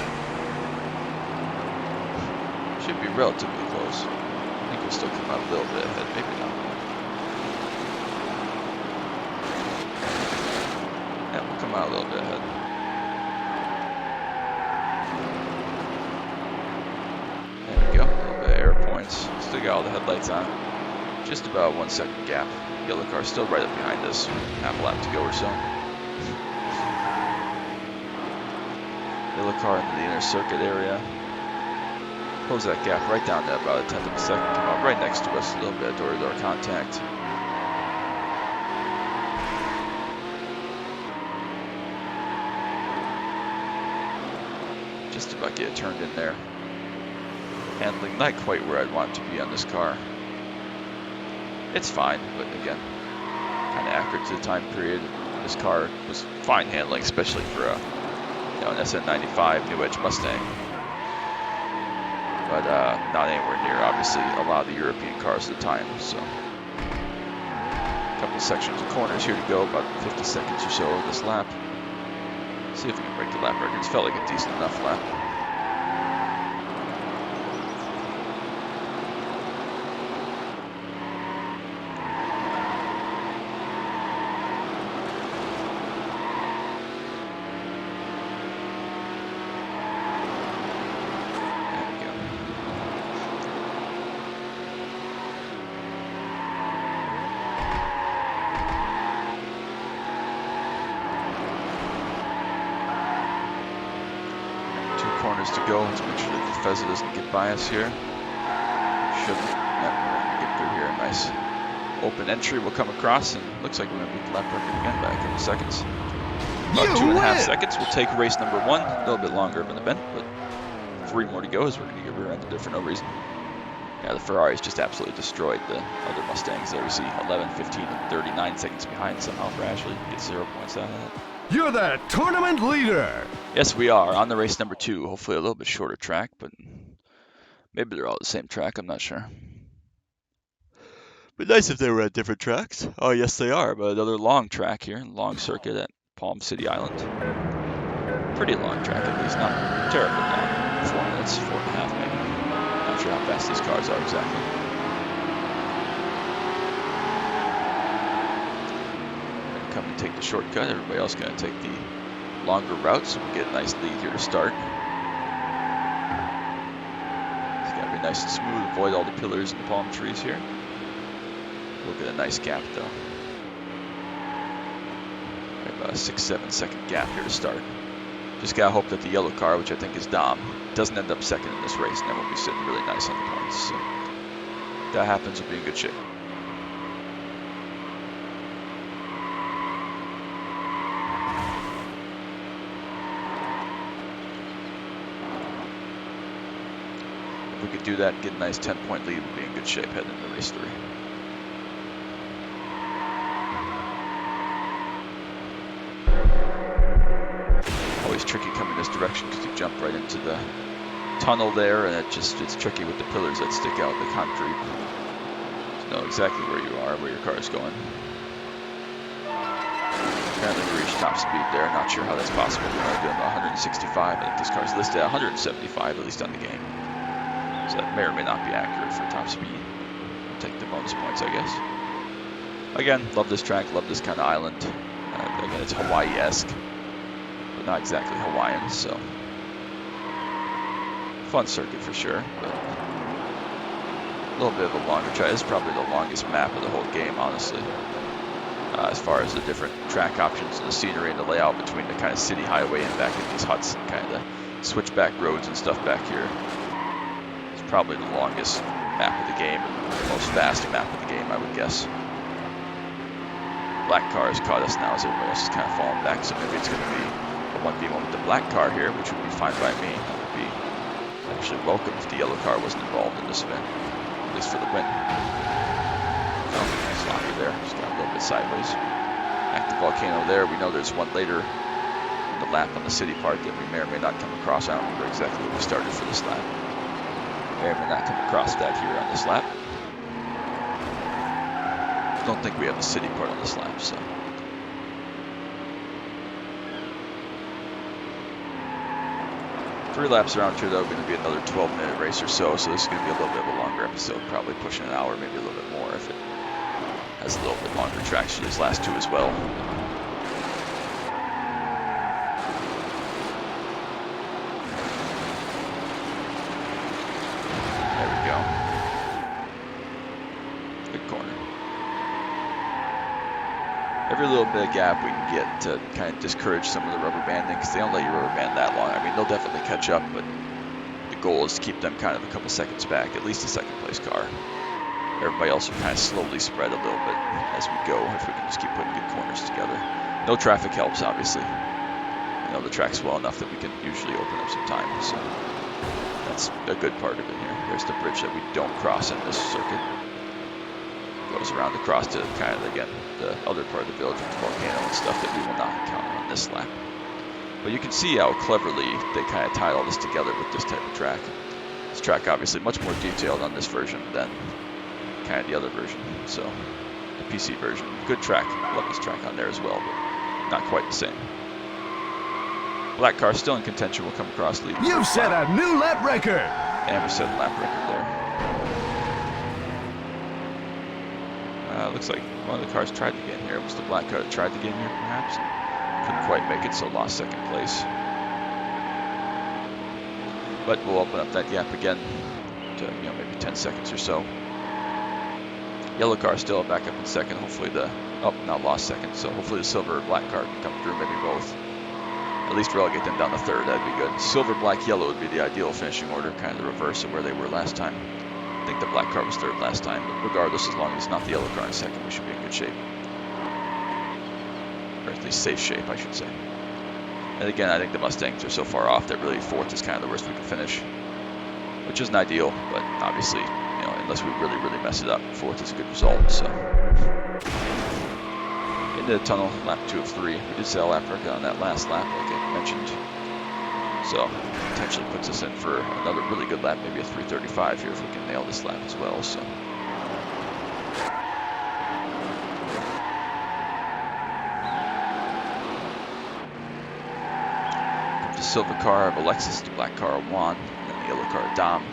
Should be relatively close. I think we'll still come out a little bit ahead, maybe not. Yeah, we'll come out a little bit ahead. There we go, a little bit of air points. Still got all the headlights on. Just about 1 second gap. Yellow car still right up behind us. Half a lap to go or so. Yellow car into the inner circuit area. Close that gap right down to about a 1/10 of a second. Come out right next to us, a little bit of door-to-door contact. Just about get it turned in there. Handling not quite where I'd want it to be on this car. It's fine, but again, kind of accurate to the time period. This car was fine handling, especially for an SN95 New Edge Mustang. But not anywhere near, obviously, a lot of the European cars at the time. So, a couple sections of corners here to go, about 50 seconds or so of this lap. See if we can break the lap records. Felt like a decent enough lap. Corners to go. Let's make sure that the Fezza doesn't get by us here. Shouldn't. Yep, we're gonna get through here. Nice open entry will come across, and looks like we're gonna beat the lap record again by a couple seconds. About 2.5 seconds. We'll take race number 1. A little bit longer of an event, but 3 more to go as we're gonna get rear-ended there for no reason. Yeah, the Ferraris just absolutely destroyed the other Mustangs there. We see 11, 15, and 39 seconds behind somehow for Ashley. Get 0 points out of that. You're the tournament leader! Yes, we are on the race number 2. Hopefully a little bit shorter track, but maybe they're all the same track. I'm not sure. But nice if they were at different tracks. Oh, yes, they are. But another long track here, long circuit at Palm City Island. Pretty long track, at least. Not terrible now. 4 minutes, 4.5 maybe. Not sure how fast these cars are exactly. I'm gonna come and take the shortcut. Everybody else gonna take the longer route, so we get a nice lead here to start. It's gotta be nice and smooth. Avoid all the pillars and the palm trees here. We'll get a nice gap though. About a 6-7 second gap here to start. Just gotta hope that the yellow car, which I think is Dom, doesn't end up second in this race, and then we'll be sitting really nice on the points. So if that happens, we'll be in good shape. If we could do that and get a nice 10-point lead, we'll be in good shape heading into race 3. Always tricky coming this direction because you jump right into the tunnel there, and it's tricky with the pillars that stick out the concrete to know exactly where you are, where your car is going. Apparently we reached top speed there. Not sure how that's possible. We're only doing about 165. I think this car's listed at 175 at least on the game, so that may or may not be accurate for top speed. We'll take the bonus points, I guess. Again, love this track, love this kind of island. Again, it's Hawaii-esque, not exactly Hawaiian, so fun circuit for sure, but a little bit of a longer track. This is probably the longest map of the whole game, honestly, as far as the different track options and the scenery and the layout between the kind of city highway and back in these huts and kind of the switchback roads and stuff back here. It's probably the longest map of the game, the most vast map of the game, I would guess. Black car has caught us now as everybody else is kind of falling back, so maybe it's going to be a 1v1 with the black car here, which would be fine by me. That would be actually welcome if the yellow car wasn't involved in this event, at least for the win. Oh, sloppy there, just got a little bit sideways. Active volcano there. We know there's one later in the lap on the city part that we may or may not come across. I don't remember exactly what we started for this lap. May or may not come across that here on this lap. I don't think we have the city part on this lap, so. Three laps around here, though, going to be another 12-minute race or so, so this is going to be a little bit of a longer episode, probably pushing an hour, maybe a little bit more if it has a little bit longer tracks for these last two as well. There we go. Good corner. Every little bit of gap we can get to kind of discourage some of the rubber banding, because they don't let you rubber band that long. I mean, they'll definitely catch up, but the goal is to keep them kind of a couple seconds back, at least a second place car. Everybody else will kind of slowly spread a little bit as we go, if we can just keep putting good corners together. No traffic helps, obviously. I know the track's well enough that we can usually open up some time, so that's a good part of it here. There's the bridge that we don't cross in this circuit. Goes around across to kind of, again, the other part of the village with the volcano and stuff that we will not encounter on this lap. But you can see how cleverly they kind of tied all this together with this type of track. This track obviously much more detailed on this version than kind of the other version, so the PC version. Good track, love this track on there as well, but not quite the same. Black car still in contention, will come across lead. You've set a new lap record! And we set a lap record there. Looks like one of the cars tried to get in here. It was the black car that tried to get in here, perhaps. Couldn't quite make it, so lost second place. But we'll open up that gap again to, maybe 10 seconds or so. Yellow car still back up in second. Hopefully now lost second. So hopefully the silver or black car can come through, maybe both. At least relegate them down to third. That'd be good. Silver, black, yellow would be the ideal finishing order, kind of the reverse of where they were last time. I think the black car was third last time, but regardless, as long as it's not the yellow car in second, we should be in good shape. Or at least safe shape, I should say. And again, I think the Mustangs are so far off that really fourth is kind of the worst we can finish, which isn't ideal, but obviously, unless we really, really mess it up, fourth is a good result, so. Into the tunnel, lap 2 of 3. We did set a lap record on that last lap, like I mentioned. So, potentially puts us in for another really good lap, maybe a 3:35 here if we can nail this lap as well, so. silver car of Alexis, the black car of Juan, and then the yellow car of Dom.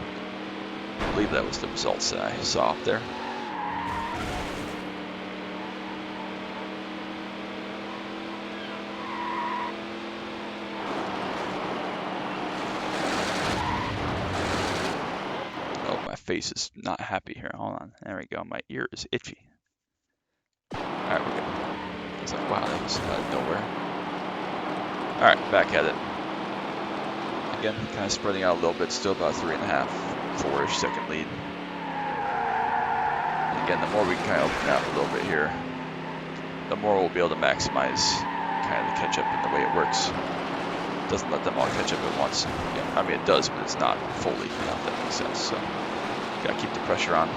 I believe that was the results that I saw up there. Oh, my face is not happy here. Hold on. There we go. My ear is itchy. Alright, we're good. It's like, wow, that was out of nowhere. Alright, back at it. Again, kind of spreading out a little bit, still about 3.5, 4-ish second lead. And again, the more we can kind of open out a little bit here, the more we'll be able to maximize kind of the catch up and the way it works. It doesn't let them all catch up at once. Yeah, I mean, it does, but it's not fully, if that makes sense. So, gotta keep the pressure on.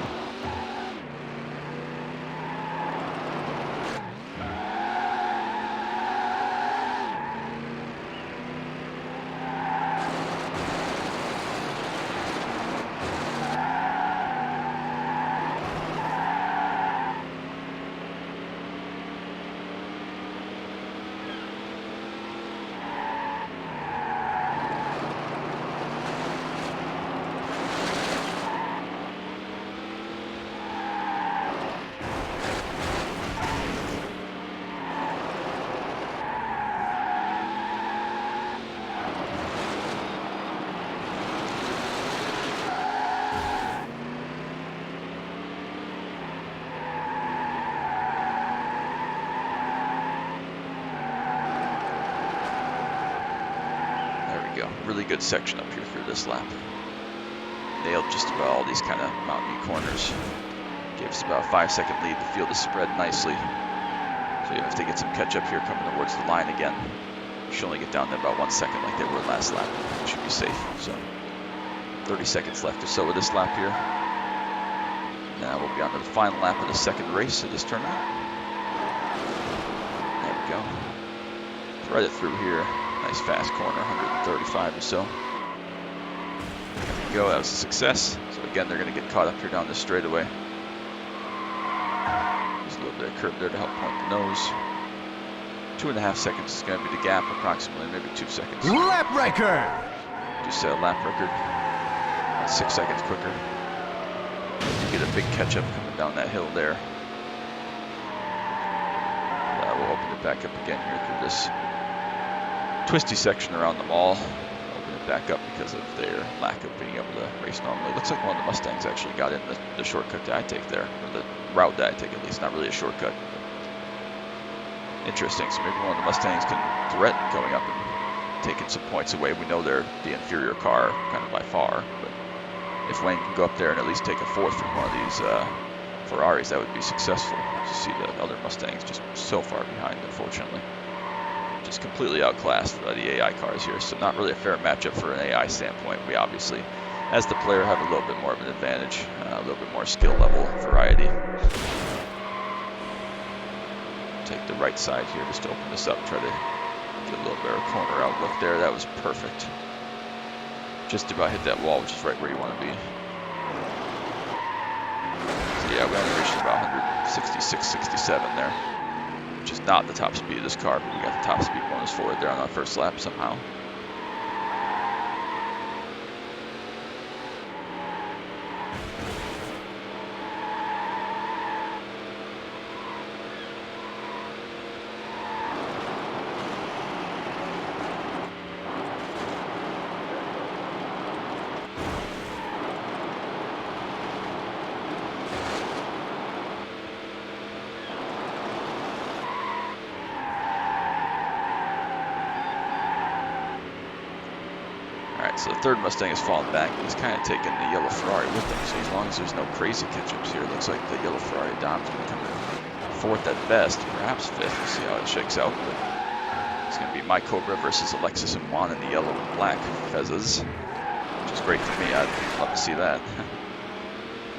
Really good section up here through this lap. Nailed just about all these kind of mountainy corners. Gave us about a 5-second lead. The field is spread nicely. So even if they get some catch up here coming towards the line again, should only get down there about 1 second like they were last lap. It should be safe. So 30 seconds left or so of this lap here. Now we'll be on to the final lap of the second race of this tournament. There we go. Thread it through here. Nice fast corner, 135 or so. There we go, that was a success. So again, they're going to get caught up here down this straightaway. There's a little bit of curb there to help point the nose. 2.5 seconds is going to be the gap, approximately, maybe 2 seconds. Lap record! Just set a lap record. 6 seconds quicker. You get a big catch up coming down that hill there. We'll open it back up again here through this twisty section around the mall. Open it back up because of their lack of being able to race normally. Looks like one of the Mustangs actually got in the shortcut that I take there, or the route that I take at least, not really a shortcut. Interesting, so maybe one of the Mustangs can threaten going up and taking some points away. We know they're the inferior car, kind of by far, but if Wayne can go up there and at least take a fourth from one of these Ferraris, that would be successful. You see the other Mustangs just so far behind, unfortunately. Just completely outclassed by the AI cars here, so not really a fair matchup for an AI standpoint. We obviously, as the player, have a little bit more of an advantage, a little bit more skill level variety. Take the right side here just to open this up, try to get a little better corner outlook there. That was perfect. Just about hit that wall, which is right where you want to be. So yeah, we only reached about 166, 67 there. Which is not the top speed of this car, but we got the top speed bonus for it there on our first lap somehow. So the third Mustang has fallen back. He's kind of taking the yellow Ferrari with him. So as long as there's no crazy catch-ups here, it looks like the yellow Ferrari Dom's going to come in fourth at best, perhaps fifth. We'll see how it shakes out. But it's going to be my Cobra versus Alexis and Juan in the yellow and black Fezes, which is great for me. I'd love to see that.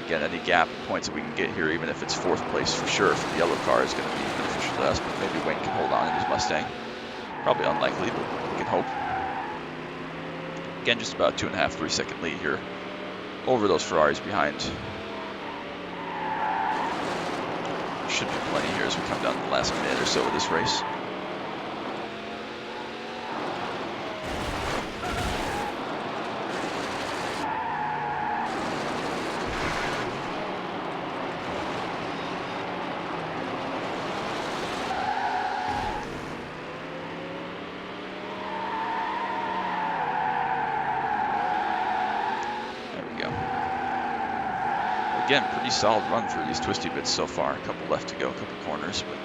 Again, any gap in points that we can get here, even if it's fourth place for sure for the yellow car, is going to be beneficial to us. But maybe Wayne can hold on in his Mustang. Probably unlikely, but we can hope. Again, just about 2.5, 3 second lead here over those Ferraris behind. Should be plenty here as we come down to the last minute or so of this race. again, pretty solid run through these twisty bits so far. A couple left to go, a couple corners, but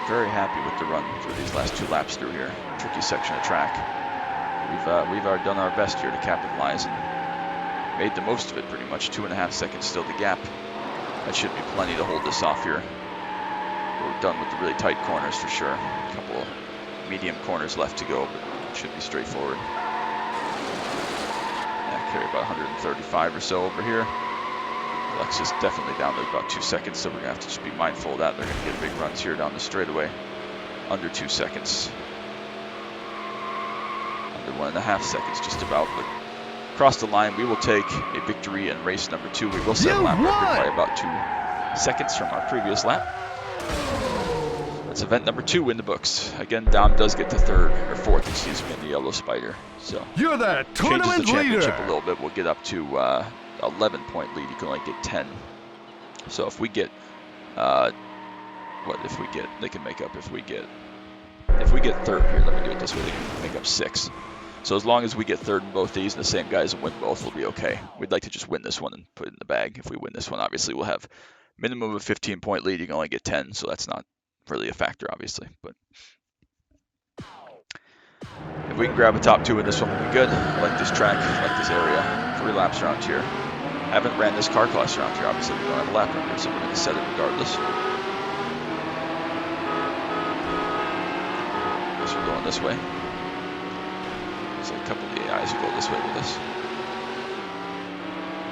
very happy with the run through these last 2 laps through here. Tricky section of track. We've done our best here to capitalize and made the most of it pretty much. 2.5 seconds still the gap. That should be plenty to hold this off here. We're done with the really tight corners for sure. A couple of medium corners left to go, but it should be straightforward. Yeah, carry about 135 or so over here. Alexis definitely down to about 2 seconds, so we're going to have to just be mindful of that. They're going to get big runs here down the straightaway. Under 2 seconds. Under 1.5 seconds just about, but across the line, we will take a victory in race number 2. We will set a lap record by about 2 seconds from our previous lap. That's event number 2 in the books. Again, Dom does get to 3rd, or 4th, excuse me, in the Yellow Spider. So you're the changes the tournament championship leader. a little bit. We'll get up to 11-point lead. You can only get 10. So if we get, they can make up if we get 3rd here. Let me do it this way. They can make up 6. So as long as we get 3rd in both these and the same guys win both, we'll be okay. We'd like to just win this one and put it in the bag. If we win this one, obviously we'll have minimum of a 15-point lead. You can only get 10, so that's not really a factor, obviously. But if we can grab a top 2 in this one, we'll be good. I like this track, I like this area. 3 laps around here. Haven't ran this car class around here. Obviously, we don't have a lap record, so we're going to set it regardless. Guess we're going this way. So a couple of the AIs will go this way with us.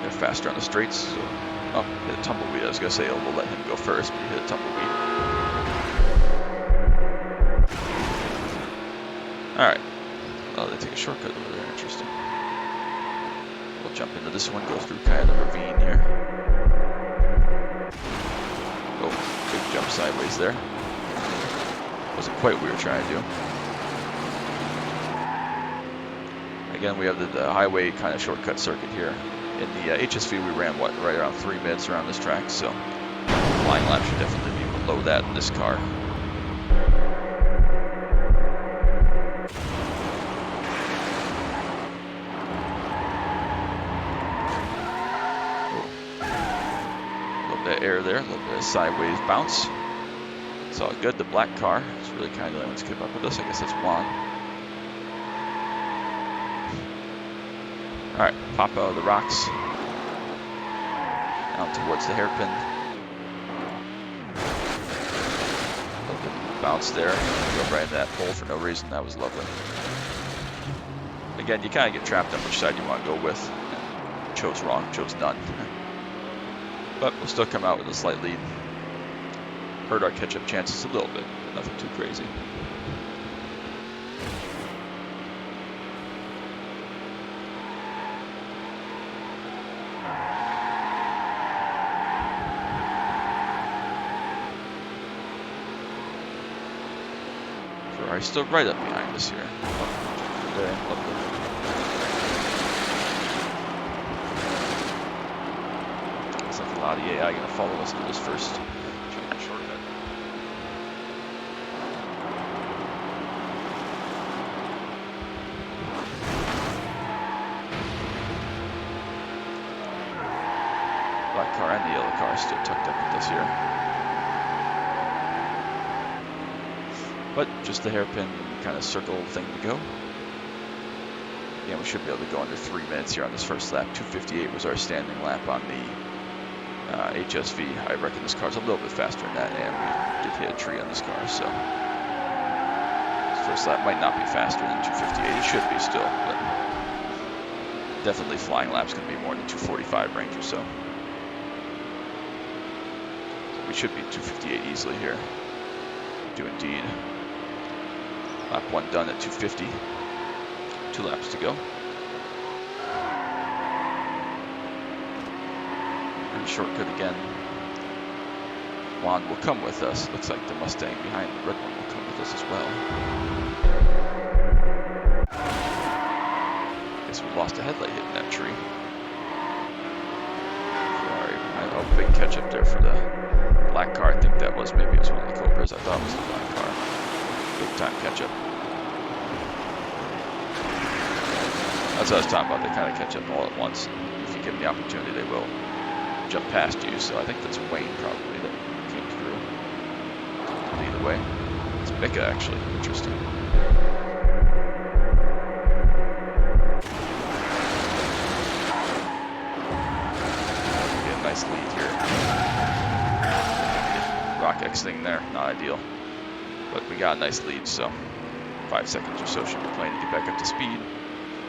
They're faster on the straights. So, oh, hit a tumbleweed. I was going to say, oh, we'll let him go first, but he hit a tumbleweed. Alright. Oh, they take a shortcut over there. Interesting. We'll jump into this one, go through kind of the ravine here. Oh, big jump sideways there. Wasn't quite what we were trying to do. Again, we have the highway kind of shortcut circuit here. In the HSV, we ran, right around 3 minutes around this track, so flying lap should definitely be below that in this car. Air there, a little bit of sideways bounce. It's all good. The black car is really kind of the only one to keep up with us. I guess that's Juan. Alright, pop out of the rocks. Down towards the hairpin. A little bit of bounce there. Go right into that pole for no reason. That was lovely. Again, you kind of get trapped on which side you want to go with. Chose wrong, chose none. But we'll still come out with a slight lead. Hurt our catch-up chances a little bit, but nothing too crazy. Ferrari's still right up behind us here. There, lovely. A lot of AI going to follow us through this first shortcut. Black car and the yellow car still tucked up with us here. But just the hairpin kind of circle thing to go. Yeah, we should be able to go under 3 minutes here on this first lap. 2:58 was our standing lap on the HSV. I reckon this car's a little bit faster than that, and we did hit a tree on this car, so this first lap might not be faster than 2:58. It should be still, but definitely flying lap's going to be more than 2:45 range or so. We should be 2:58 easily here. Do indeed. Lap 1 done at 2:50. 2 laps to go. Shortcut again. Juan will come with us. Looks like the Mustang behind the red one will come with us as well. Guess we lost a headlight hitting that tree. Ferrari behind. Oh, big catch up there for the black car. I think that was, maybe it was one of the Cobras. I thought it was the black car. Big time catch up. That's what I was talking about. They kind of catch up all at once. If you given the opportunity, they will jump past you. So I think that's Wayne probably that came through. Either way, it's Mika actually. Interesting. Get a nice lead here. Rock X thing there, not ideal, but we got a nice lead. So 5 seconds or so should be playing to get back up to speed.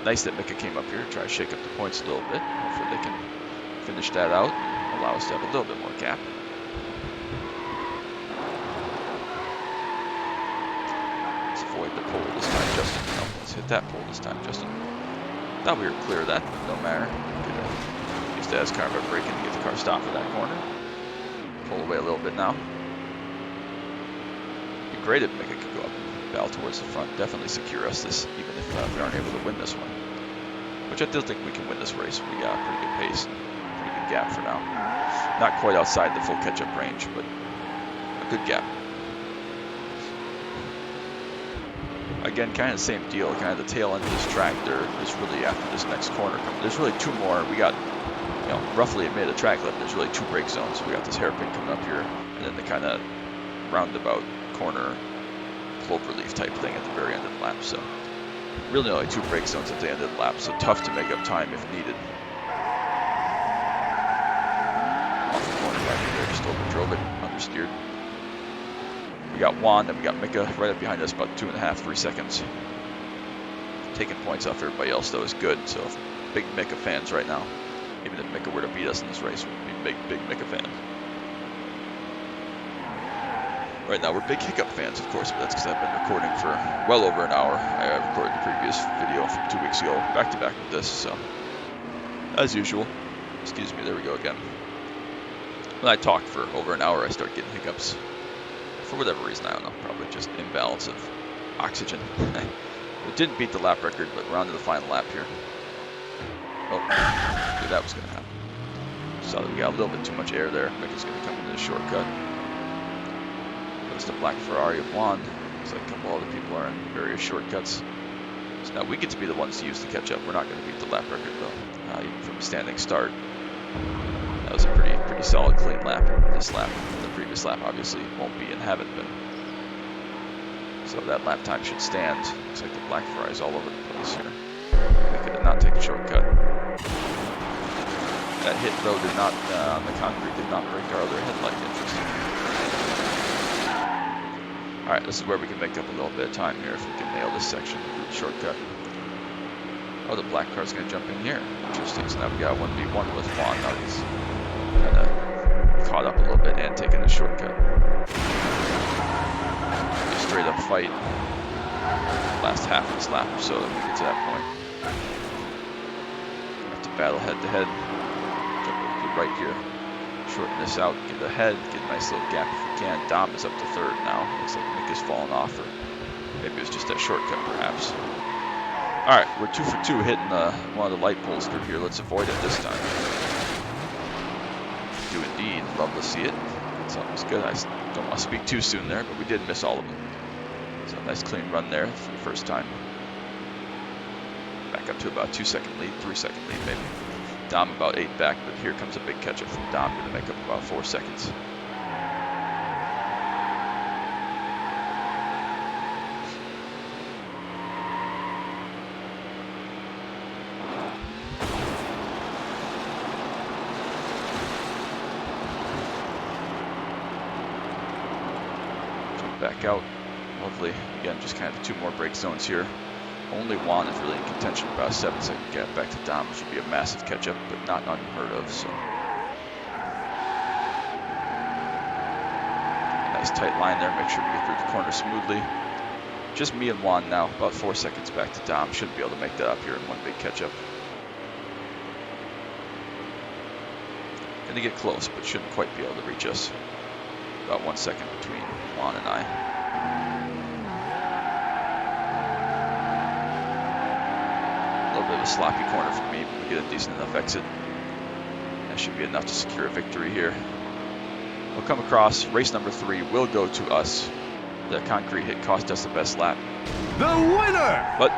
Nice that Mika came up here, try to shake up the points a little bit. Hopefully they can finish that out and allow us to have a little bit more gap. Let's avoid the pole this time, Justin. No, let's hit that pole this time, Justin. Thought we were clear of that, but no matter. Use that as kind of a break in to get the car stopped for that corner. Pull away a little bit now. Be great if Mika could go up and battle towards the front. Definitely secure us this, even if we aren't able to win this one. Which I still think we can win this race. We got a pretty good pace, pretty good gap for now. Not quite outside the full catch-up range, but a good gap. Again, kind of the same deal. Kind of the tail end of this track there is really after this next corner. There's really two more. We got, roughly a minute of track left. There's really two brake zones. We got this hairpin coming up here, and then the kind of roundabout corner cloverleaf type thing at the very end of the lap. So really only two brake zones at the end of the lap, so tough to make up time if needed. Off the corner back there, just overdrove it, understeered. We got Juan, and we got Mika right up behind us, about 2.5, 3 seconds. Taking points off everybody else, though, is good. So big Mika fans right now. Even if Mika were to beat us in this race, we'd be big Mika fans. Right now, we're big Hiccup fans, of course, but that's because I've been recording for well over an hour. I recorded the previous video from 2 weeks ago, back to back with this, so as usual. Excuse me, there we go again. When I talk for over an hour, I start getting hiccups. For whatever reason, I don't know, probably just imbalance of oxygen. We didn't beat the lap record, but we're on to the final lap here. Oh, knew that was going to happen. Saw that we got a little bit too much air there. Mika's going to come into the shortcut. That's the black Ferrari of Juan. Looks like a couple other people are in various shortcuts. So now we get to be the ones to use the catch up. We're not going to beat the lap record though, even from a standing start. That was a pretty solid, clean lap. This lap, the previous lap, obviously won't be and haven't been. So that lap time should stand. Looks like the black Ferrari's all over the place here. They did not take a shortcut. That hit though did not on the concrete did not break our other headlight. Interesting. Alright, this is where we can make up a little bit of time here if we can nail this section through the shortcut. Oh, the black car's going to jump in here. Interesting. So now we got 1v1 with Juan. Now he's kind of caught up a little bit and taking the shortcut. A straight up fight. Last half of this lap or so that we get to that point. Have to battle head to head. Jump over to the right here. Shorten this out, get ahead, get a nice little gap if we can. Dom is up to third now. Looks like Nick has fallen off, or maybe it was just that shortcut perhaps. Alright, we're 2 for 2 hitting one of the light poles through here. Let's avoid it this time. Do indeed. Love to see it. That's always good. I don't want to speak too soon there, but we did miss all of them. So a nice clean run there for the first time. Back up to about 2-second lead, 3-second lead maybe. Dom about 8 back, but here comes a big catch-up from Dom, going to make up about 4 seconds. Jump back out. Lovely. Again, just kind of 2 more brake zones here. Only Juan is really in contention, about a 7-second gap back to Dom, which would be a massive catch-up, but not unheard of. So, nice tight line there. Make sure we get through the corner smoothly. Just me and Juan now, about 4 seconds back to Dom. Shouldn't be able to make that up here in one big catch-up. Gonna get close, but shouldn't quite be able to reach us. About 1 second between Juan and I. Bit of a sloppy corner for me, but we get a decent enough exit. That should be enough to secure a victory here. We'll come across. Race number 3 will go to us. The concrete hit cost us the best lap. The winner! But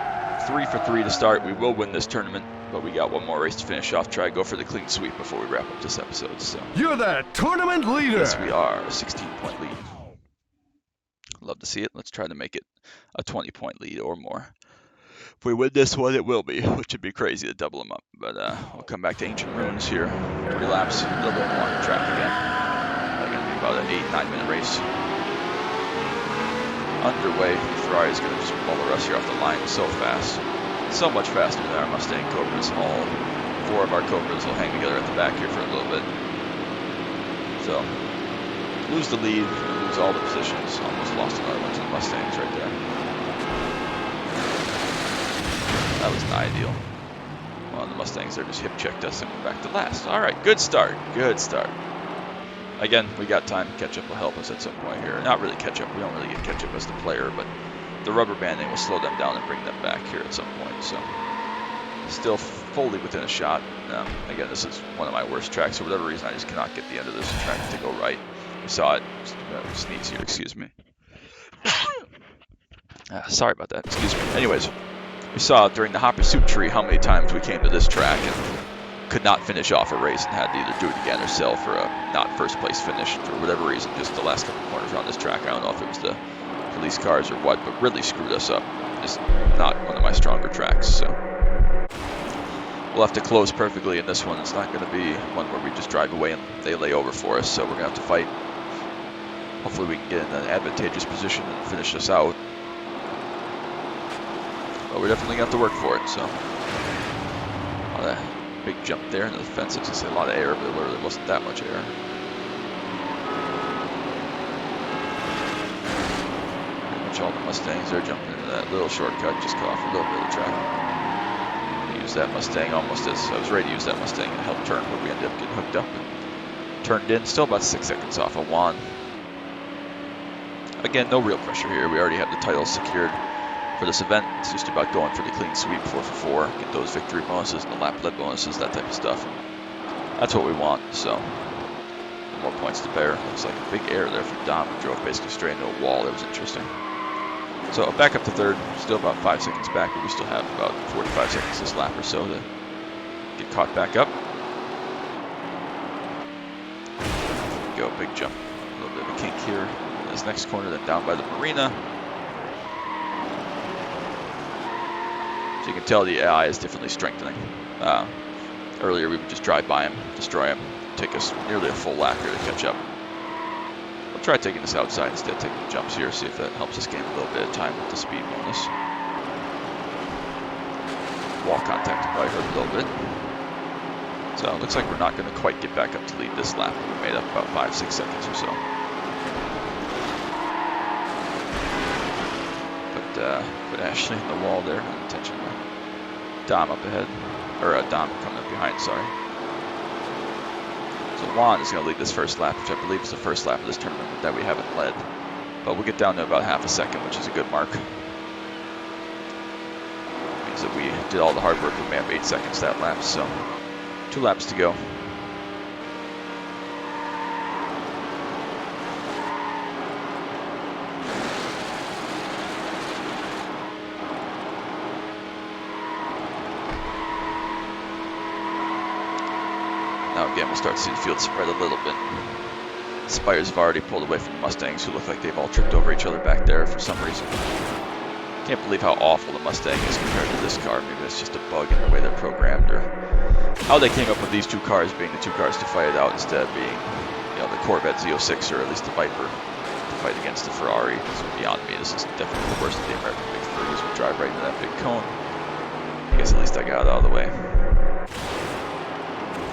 3 for 3 to start. We will win this tournament. but we got one more race to finish off. Try to go for the clean sweep before we wrap up this episode. So You're the tournament leader. yes, we are. A 16-point lead. Love to see it. Let's try to make it a 20-point lead or more. If we win this one, it will be, which would be crazy to double them up. But we'll come back to Ancient Ruins here. 3 laps, a little bit more on the track again. Probably going to be about an 8-9 minute race. Underway. Ferrari's going to just muller us here off the line so fast. So much faster than our Mustang Cobras. All 4 of our Cobras will hang together at the back here for a little bit. So, lose the lead, lose all the positions. Almost lost another one to the Mustangs right there. That was not ideal. Well, the Mustangs there just hip checked us and went back to last. All right, good start. Good start. Again, we got time. Catch-up will help us at some point here. Not really catch-up. We don't really get catch-up as the player, but the rubber banding will slow them down and bring them back here at some point. So, still fully within a shot. Again, this is one of my worst tracks. For whatever reason, I just cannot get the end of this track to go right. We saw it. Sneeze here, excuse me. Sorry about that. Excuse me. Anyways, we saw during the hot pursuit tree how many times we came to this track and could not finish off a race and had to either do it again or sell for a not first place finish for whatever reason. Just the last couple corners on this track. I don't know if it was the police cars or what, but really screwed us up. Just not one of my stronger tracks. So we'll have to close perfectly in this one. It's not going to be one where we just drive away and they lay over for us. So we're going to have to fight. Hopefully we can get in an advantageous position and finish this out. But we're definitely going to have to work for it. So a lot of big jump there into the fence. It's just a lot of air, but there really wasn't that much air. Pretty much all the Mustangs are jumping into that little shortcut, just cut off a little bit of the track. Use that Mustang almost as I was ready to use that Mustang and help turn, but we ended up getting hooked up and turned in. Still about 6 seconds off of Juan. Again, no real pressure here. We already have the title secured for this event. It's just about going for the clean sweep 4 for 4, get those victory bonuses and the lap lead bonuses, that type of stuff. That's what we want. So, more points to bear. Looks like a big error there for Dom, who drove basically straight into a wall. That was interesting. So back up to third, still about 5 seconds back, but we still have about 45 seconds this lap or so to get caught back up. Go, big jump, a little bit of a kink here. This next corner, then down by the marina. So you can tell the AI is definitely strengthening. Earlier we would just drive by him, destroy him, take us nearly a full lap here to catch up. We'll try taking this outside instead, taking the jumps here, see if that helps us gain a little bit of time with the speed bonus. Wall contact probably hurt a little bit. So it looks like we're not going to quite get back up to lead this lap. We made up about 5-6 seconds or so. Put Ashley in the wall there unintentionally. Dom up ahead, or Dom coming up behind, sorry. So Juan is going to lead this first lap, which I believe is the first lap of this tournament that we haven't led. But we'll get down to about half a second, which is a good mark. Means that we did all the hard work. We may have 8 seconds that lap, so 2 laps to go. Now again, we'll start to see the field spread a little bit. Spires have already pulled away from the Mustangs, who look like they've all tripped over each other back there for some reason. Can't believe how awful the Mustang is compared to this car. Maybe it's just a bug in the way they're programmed, or how they came up with these 2 cars being the 2 cars to fight it out instead of being, you know, the Corvette Z06 or at least the Viper to fight against the Ferrari. It's beyond me. This is definitely the worst of the American Big 3 as we drive right into that big cone. I guess at least I got it out of the way.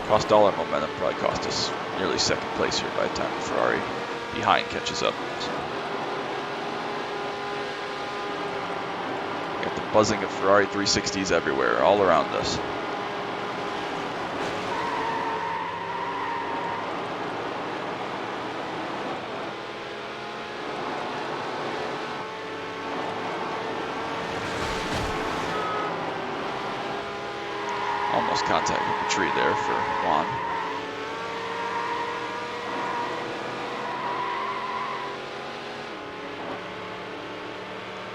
Cost all our momentum, probably cost us nearly 2nd place here by the time the Ferrari behind catches up. So, got the buzzing of Ferrari 360s everywhere, all around us. Almost contact with the tree there for Juan.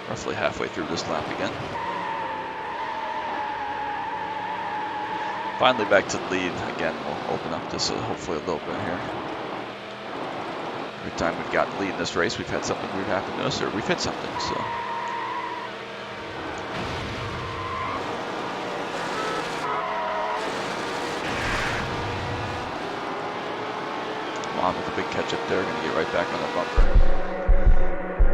Roughly halfway through this lap again. Finally back to the lead. Again, we'll open up this hopefully a little bit here. Every time we've gotten the lead in this race, we've had something weird happen to us, or we've hit something, so. Juan with a big catch up there, gonna get right back on the bumper.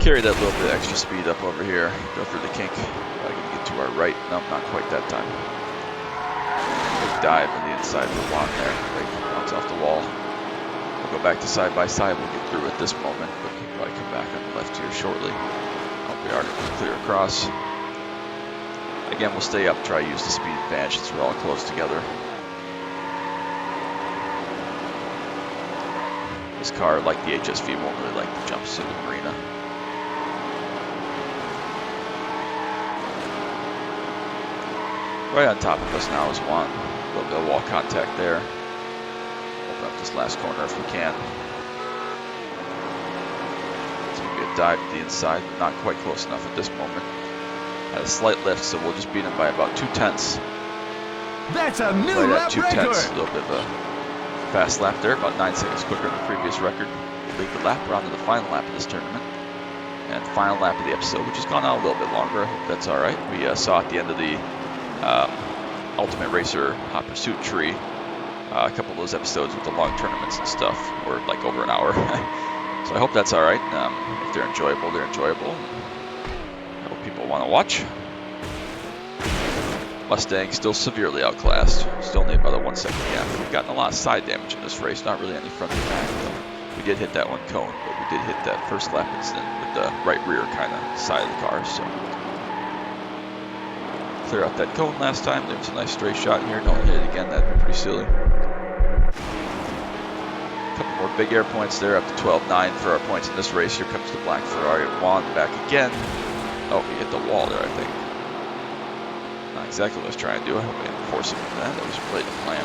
Carry that little bit extra speed up over here, go through the kink. Gonna get to our right. Nope, not quite that time. Big dive on the inside for Juan there. Right, bounce off the wall. We'll go back to side by side. We'll get through at this moment, but he'll probably come back on the left here shortly. Hope we are going to clear across. Again, we'll stay up, try to use the speed advantage since we're all close together. This car, like the HSV, won't really like the jumps in the marina. Right on top of us now is Juan. A little bit of wall contact there. Open up this last corner if we can. It's going to be a dive to the inside, but not quite close enough at this moment. Had a slight lift, so we'll just beat him by about 2/10. That's a new right lap at 2/10. record. A little bit of a fast lap there, about 9 seconds quicker than the previous record. We'll lead the lap. We're on to the final lap of this tournament. And final lap of the episode, which has gone out a little bit longer. I hope that's all right. We saw at the end of the Ultimate Racer Hot Pursuit tree a couple of those episodes with the long tournaments and stuff were like over an hour. So I hope that's all right. If they're enjoyable, they're enjoyable. I hope people want to watch. Mustang still severely outclassed. Still need about a 1 second gap. We've gotten a lot of side damage in this race. Not really any front and back though. We did hit that one cone, but we did hit that first lap incident with the right rear kind of side of the car. So clear out that cone last time. There was a nice straight shot here. Don't hit it again. That'd be pretty silly. A couple more big air points there, up to 12.9 for our points in this race. Here comes the black Ferrari. Juan back again. Oh, we hit the wall there, I think. Not exactly what I was trying to do. I hope I didn't force him into that. That was really the plan.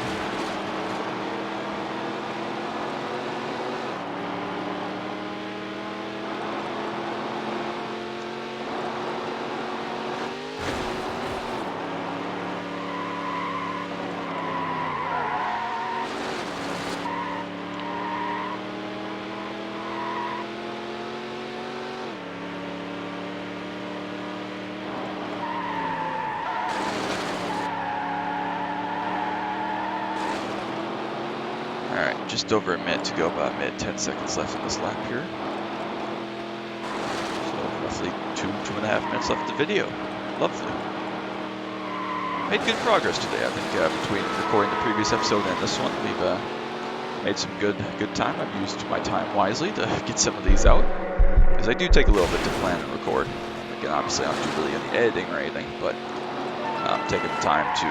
Alright, just over a minute to go, about a minute, 10 seconds left in this lap here. So roughly 2.5 minutes left of the video. Lovely. Made good progress today, I think, between recording the previous episode and this one. We've made some good time. I've used my time wisely to get some of these out, because I do take a little bit to plan and record. Again, obviously I don't do really any editing or anything, but taking the time to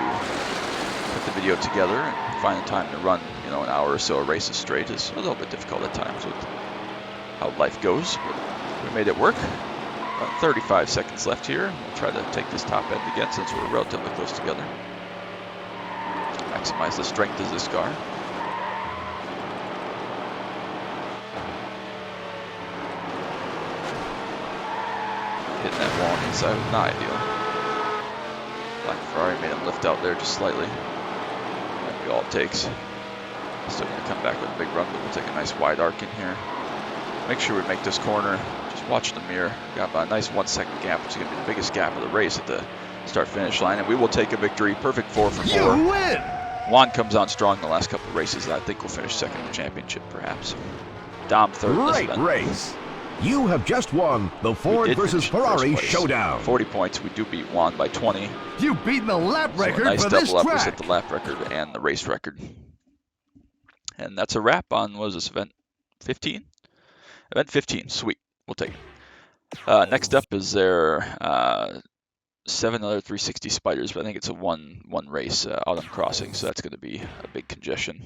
put the video together and find the time to run, you know, an hour or so of races straight is a little bit difficult at times with how life goes, but we made it work. About 35 seconds left here. We'll try to take this top end again since we're relatively close together. Maximize the strength of this car. Hitting that wall on the inside was not ideal. Black Ferrari made him lift out there just slightly. Might be all it takes. Still going to come back with a big run, but we'll take a nice wide arc in here. Make sure we make this corner. Just watch the mirror. Got about a nice 1 second gap, which is going to be the biggest gap of the race at the start-finish line, and we will take a victory. Perfect 4 for 4. You win! Juan comes on strong the last couple of races, and I think we'll finish second in the championship, perhaps. Dom third. Great race. You have just won the Ford versus Ferrari showdown. 40 points. We do beat Juan by 20. You've beaten the lap record so a nice for double this up. track. We set the lap record and the race record. And that's a wrap on, what was this, event 15? Event 15. Sweet. We'll take it. Next up is their 7 other 360 Spiders, but I think it's a one race autumn crossing, so that's going to be a big congestion.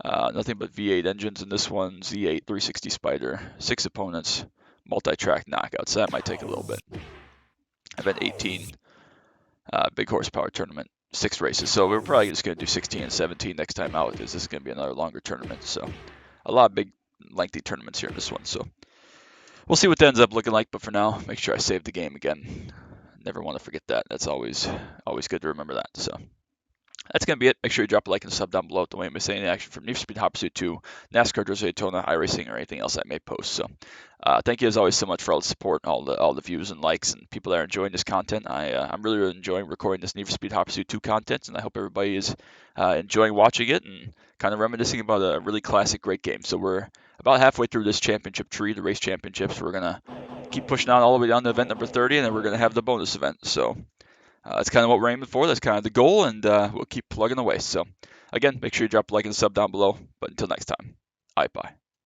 Nothing but V8 engines in this one, Z8 360 Spider, 6 opponents, multi-track knockout, so that might take a little bit. Event 18, big horsepower tournament, 6 races, so we're probably just going to do 16 and 17 next time out, because this is going to be another longer tournament, so a lot of big, lengthy tournaments here in this one, so we'll see what that ends up looking like, but for now, make sure I save the game again. Never want to forget that. That's always good to remember that, so That's going to be it. Make sure you drop a like and sub down below. Don't want to miss any action from Need for Speed Hot Pursuit 2, NASCAR Drizzle Daytona, iRacing, or anything else I may post. So, thank you as always so much for all the support, all the views and likes, and people that are enjoying this content. I'm really enjoying recording this Need for Speed Hot Pursuit 2 content, and I hope everybody is enjoying watching it and kind of reminiscing about a really classic, great game. So we're about halfway through this championship tree, the race championships. We're gonna keep pushing on all the way down to event number 30, and then we're gonna have the bonus event. So. That's kind of what we're aiming for. That's kind of the goal, and we'll keep plugging away. So, again, make sure you drop a like and sub down below. But until next time, bye.